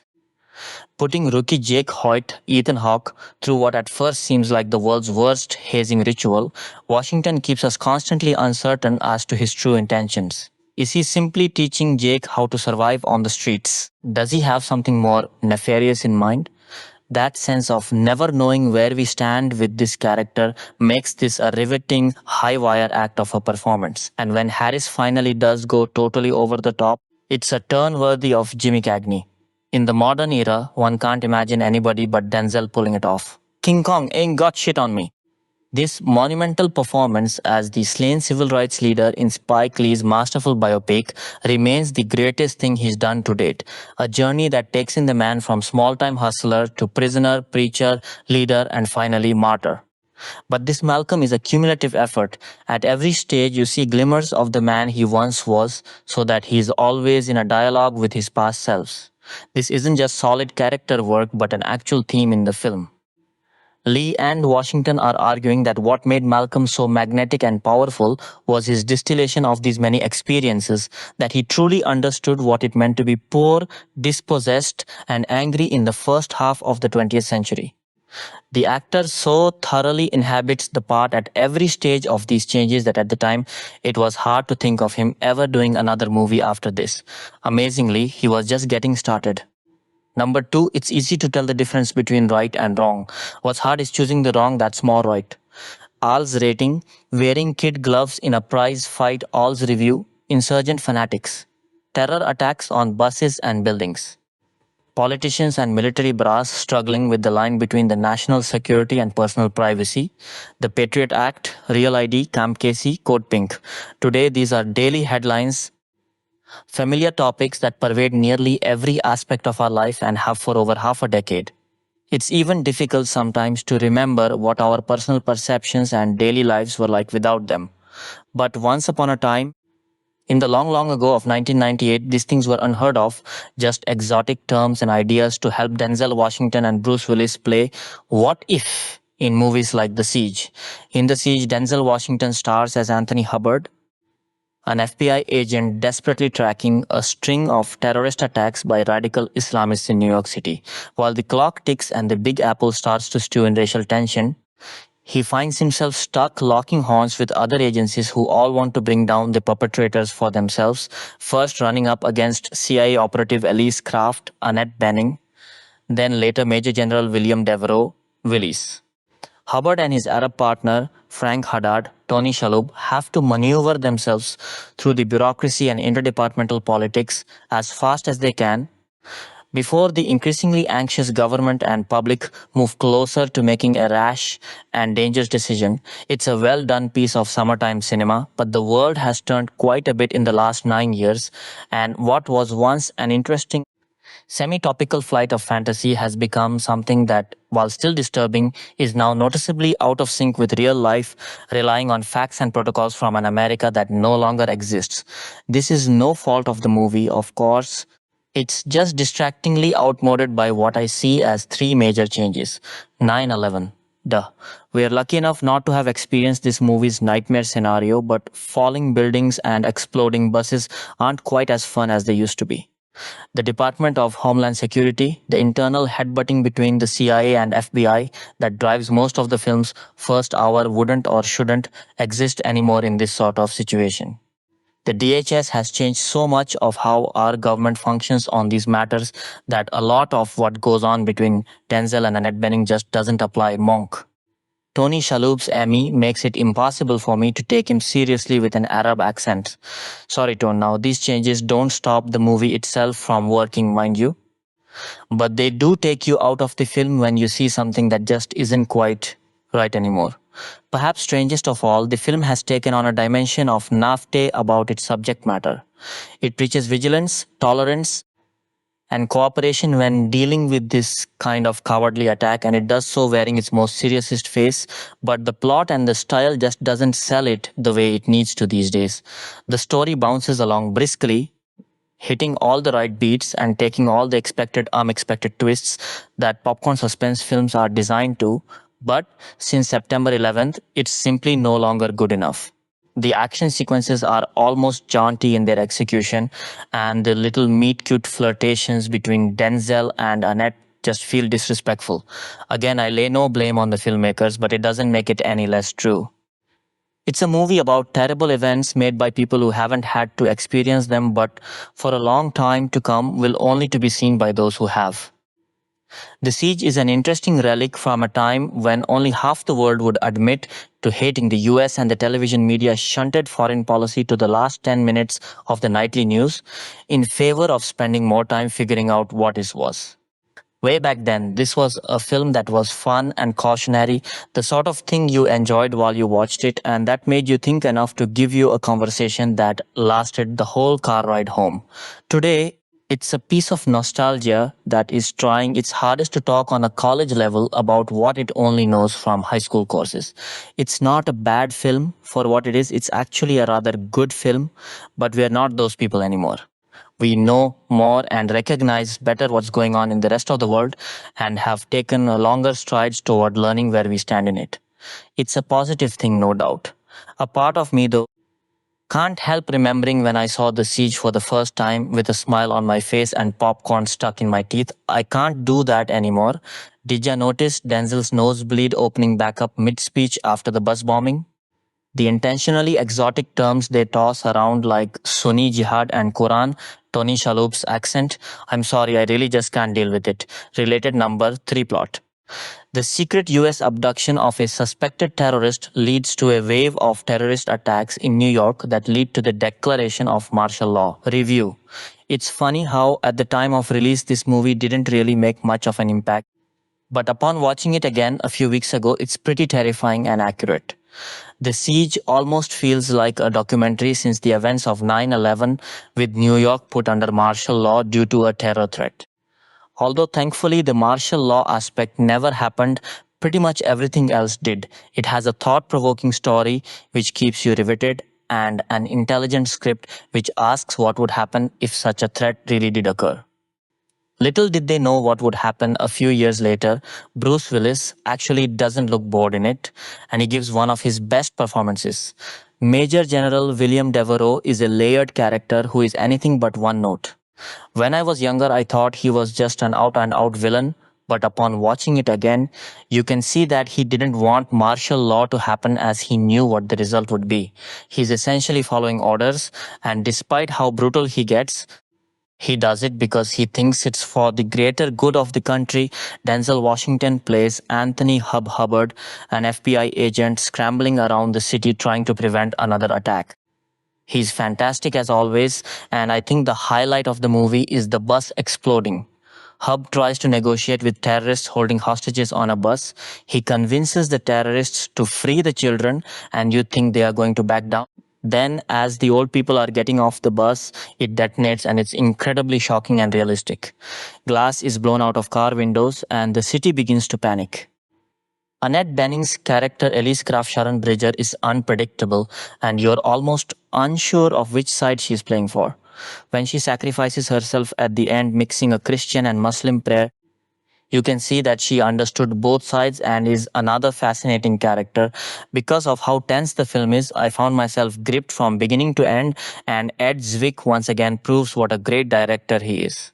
putting rookie Jake Hoyt, Ethan Hawke, through what at first seems like the world's worst hazing ritual, Washington keeps us constantly uncertain as to his true intentions. Is he simply teaching Jake how to survive on the streets? Does he have something more nefarious in mind? That sense of never knowing where we stand with this character makes this a riveting, high-wire act of a performance. And when Harris finally does go totally over the top, it's a turn worthy of Jimmy Cagney. In the modern era, one can't imagine anybody but Denzel pulling it off. King Kong ain't got shit on me. This monumental performance as the slain civil rights leader in Spike Lee's masterful biopic remains the greatest thing he's done to date. A journey that takes in the man from small-time hustler to prisoner, preacher, leader, and finally martyr. But this Malcolm is a cumulative effort. At every stage, you see glimmers of the man he once was, so that he is always in a dialogue with his past selves. This isn't just solid character work, but an actual theme in the film. Lee and Washington are arguing that what made Malcolm so magnetic and powerful was his distillation of these many experiences, that he truly understood what it meant to be poor, dispossessed, and angry in the first half of the 20th century. The actor so thoroughly inhabits the part at every stage of these changes that at the time, it was hard to think of him ever doing another movie after this. Amazingly, he was just getting started. Number 2, it's easy to tell the difference between right and wrong. What's hard is choosing the wrong that's more right. Al's rating, wearing kid gloves in a prize fight. Al's review, insurgent fanatics. Terror attacks on buses and buildings. Politicians and military brass struggling with the line between the national security and personal privacy. The Patriot Act, Real ID, Camp Casey, Code Pink. Today, these are daily headlines, familiar topics that pervade nearly every aspect of our life and have for over half a decade. It's even difficult sometimes to remember what our personal perceptions and daily lives were like without them. But once upon a time, in the long, long ago of 1998, these things were unheard of, just exotic terms and ideas to help Denzel Washington and Bruce Willis play what if in movies like The Siege. In The Siege, Denzel Washington stars as Anthony Hubbard, an FBI agent desperately tracking a string of terrorist attacks by radical Islamists in New York City. While the clock ticks and the Big Apple starts to stew in racial tension, he finds himself stuck locking horns with other agencies who all want to bring down the perpetrators for themselves, first running up against CIA operative Elise Kraft, Annette Bening, then later Major General William Devereaux, Willis. Hubbard and his Arab partner, Frank Haddad, Tony Shalhoub, have to maneuver themselves through the bureaucracy and interdepartmental politics as fast as they can before the increasingly anxious government and public move closer to making a rash and dangerous decision. It's a well-done piece of summertime cinema, but the world has turned quite a bit in the last 9 years, and what was once an interesting semi-topical flight of fantasy has become something that, while still disturbing, is now noticeably out of sync with real life, relying on facts and protocols from an America that no longer exists. This is no fault of the movie, of course. It's just distractingly outmoded by what I see as 3 major changes. 9/11. Duh. We are lucky enough not to have experienced this movie's nightmare scenario, but falling buildings and exploding buses aren't quite as fun as they used to be. The Department of Homeland Security, the internal headbutting between the CIA and FBI that drives most of the film's first hour wouldn't or shouldn't exist anymore in this sort of situation. The DHS has changed so much of how our government functions on these matters that a lot of what goes on between Denzel and Annette Bening just doesn't apply. Monk. Tony Shalhoub's Emmy makes it impossible for me to take him seriously with an Arab accent. Sorry, Tone, now these changes don't stop the movie itself from working, mind you, but they do take you out of the film when you see something that just isn't quite right anymore. Perhaps strangest of all, the film has taken on a dimension of naivete about its subject matter. It preaches vigilance, tolerance, and cooperation when dealing with this kind of cowardly attack, and it does so wearing its most seriousest face, but the plot and the style just doesn't sell it the way it needs to these days. The story bounces along briskly, hitting all the right beats and taking all the expected unexpected twists that popcorn suspense films are designed to, but since September 11th it's simply no longer good enough. The action sequences are almost jaunty in their execution, and the little meet-cute flirtations between Denzel and Annette just feel disrespectful. Again, I lay no blame on the filmmakers, but it doesn't make it any less true. It's a movie about terrible events made by people who haven't had to experience them, but for a long time to come will only to be seen by those who have. The Siege is an interesting relic from a time when only half the world would admit to hating the US, and the television media shunted foreign policy to the last 10 minutes of the nightly news in favor of spending more time figuring out what is was. Way back then, this was a film that was fun and cautionary, the sort of thing you enjoyed while you watched it, and that made you think enough to give you a conversation that lasted the whole car ride home. Today, it's a piece of nostalgia that is trying its hardest to talk on a college level about what it only knows from high school courses. It's not a bad film for what it is, it's actually a rather good film, but we are not those people anymore. We know more and recognize better what's going on in the rest of the world and have taken a longer strides toward learning where we stand in it. It's a positive thing, no doubt. A part of me, though, can't help remembering when I saw The Siege for the first time with a smile on my face and popcorn stuck in my teeth. I can't do that anymore. Did you notice Denzel's nosebleed opening back up mid-speech after the bus bombing? The intentionally exotic terms they toss around like Sunni Jihad and Quran, Tony Shalhoub's accent, I'm sorry, I really just can't deal with it. Related number 3 plot. The secret US abduction of a suspected terrorist leads to a wave of terrorist attacks in New York that lead to the declaration of martial law. Review. It's funny how at the time of release this movie didn't really make much of an impact, but upon watching it again a few weeks ago, it's pretty terrifying and accurate. The Siege almost feels like a documentary since the events of 9/11, with New York put under martial law due to a terror threat. Although thankfully the martial law aspect never happened, pretty much everything else did. It has a thought-provoking story which keeps you riveted, and an intelligent script which asks what would happen if such a threat really did occur. Little did they know what would happen a few years later. Bruce Willis actually doesn't look bored in it, and he gives one of his best performances. Major General William Devereaux is a layered character who is anything but one note. When I was younger, I thought he was just an out-and-out villain, but upon watching it again, you can see that he didn't want martial law to happen as he knew what the result would be. He's essentially following orders, and despite how brutal he gets, he does it because he thinks it's for the greater good of the country. Denzel Washington plays Anthony Hub Hubbard, an FBI agent scrambling around the city trying to prevent another attack. He's fantastic as always, and I think the highlight of the movie is the bus exploding. Hub tries to negotiate with terrorists holding hostages on a bus. He convinces the terrorists to free the children, and you think they are going to back down. Then, as the old people are getting off the bus, it detonates, and it's incredibly shocking and realistic. Glass is blown out of car windows, and the city begins to panic. Annette Bening's character Elise Craft Sharon Bridger is unpredictable, and you're almost unsure of which side she's playing for. When she sacrifices herself at the end, mixing a Christian and Muslim prayer, you can see that she understood both sides and is another fascinating character. Because of how tense the film is, I found myself gripped from beginning to end, and Ed Zwick once again proves what a great director he is.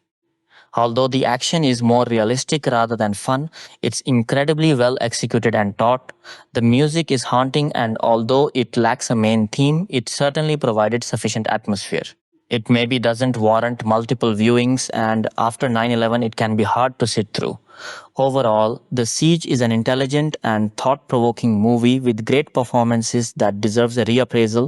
Although the action is more realistic rather than fun, it's incredibly well executed and taut. The music is haunting, and although it lacks a main theme, it certainly provided sufficient atmosphere. It maybe doesn't warrant multiple viewings, and after 9/11, it can be hard to sit through. Overall, The Siege is an intelligent and thought-provoking movie with great performances that deserves a reappraisal.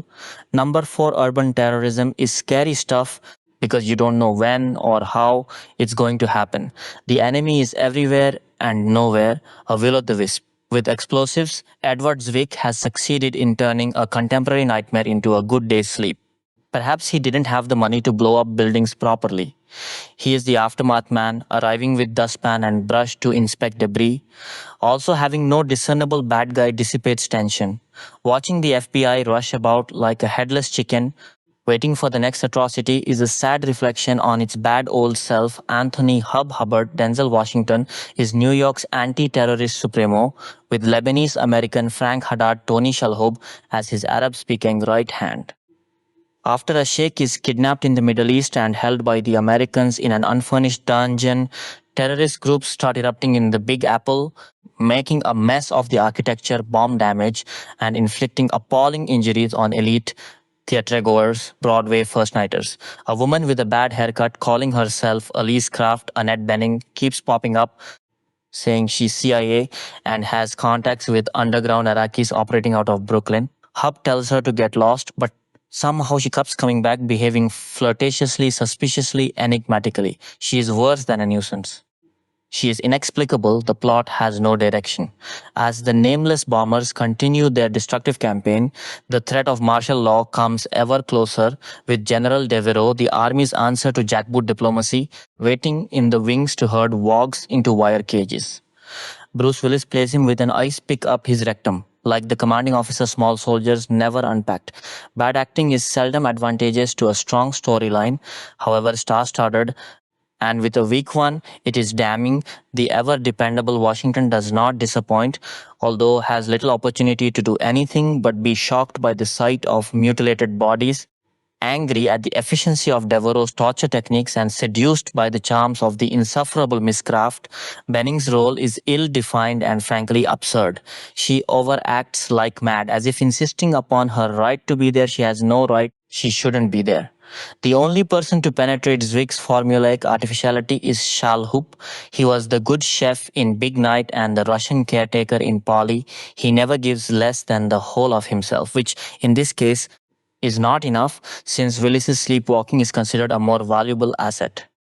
Number 4, urban terrorism is scary stuff because you don't know when or how it's going to happen. The enemy is everywhere and nowhere, a will-o'-the-wisp. With explosives, Edward Zwick has succeeded in turning a contemporary nightmare into a good day's sleep. Perhaps he didn't have the money to blow up buildings properly. He is the aftermath man, arriving with dustpan and brush to inspect debris. Also, having no discernible bad guy dissipates tension. Watching the FBI rush about like a headless chicken, waiting for the next atrocity, is a sad reflection on its bad old self. Anthony Hub Hubbard, Denzel Washington, is New York's anti-terrorist supremo, with Lebanese-American Frank Haddad Tony Shalhoub as his Arab-speaking right hand. After a sheikh is kidnapped in the Middle East and held by the Americans in an unfurnished dungeon, terrorist groups start erupting in the Big Apple, making a mess of the architecture, bomb damage, and inflicting appalling injuries on elite theatergoers, Broadway first-nighters. A woman with a bad haircut calling herself Elise Craft Annette Bening keeps popping up, saying she's CIA and has contacts with underground Iraqis operating out of Brooklyn. Hub tells her to get lost, but somehow she keeps coming back, behaving flirtatiously, suspiciously, enigmatically. She is worse than a nuisance. She is inexplicable. The plot has no direction. As the nameless bombers continue their destructive campaign, the threat of martial law comes ever closer, with General Devereaux, the army's answer to jackboot diplomacy, waiting in the wings to herd wogs into wire cages. Bruce Willis plays him with an ice pick up his rectum, like the commanding officer small soldiers never unpacked. Bad acting is seldom advantageous to a strong storyline, however star-studded, and with a weak one, it is damning. The ever-dependable Washington does not disappoint, although has little opportunity to do anything but be shocked by the sight of mutilated bodies. Angry at the efficiency of Devereaux's torture techniques and seduced by the charms of the insufferable Miss Craft, Benning's role is ill-defined and frankly absurd. She overacts like mad, as if insisting upon her right to be there. She has no right. She shouldn't be there. The only person to penetrate Zwick's formulaic artificiality is Shalhoub. He was the good chef in Big Night and the Russian caretaker in Polly. He never gives less than the whole of himself, which in this case is not enough, since Willis's sleepwalking is considered a more valuable asset.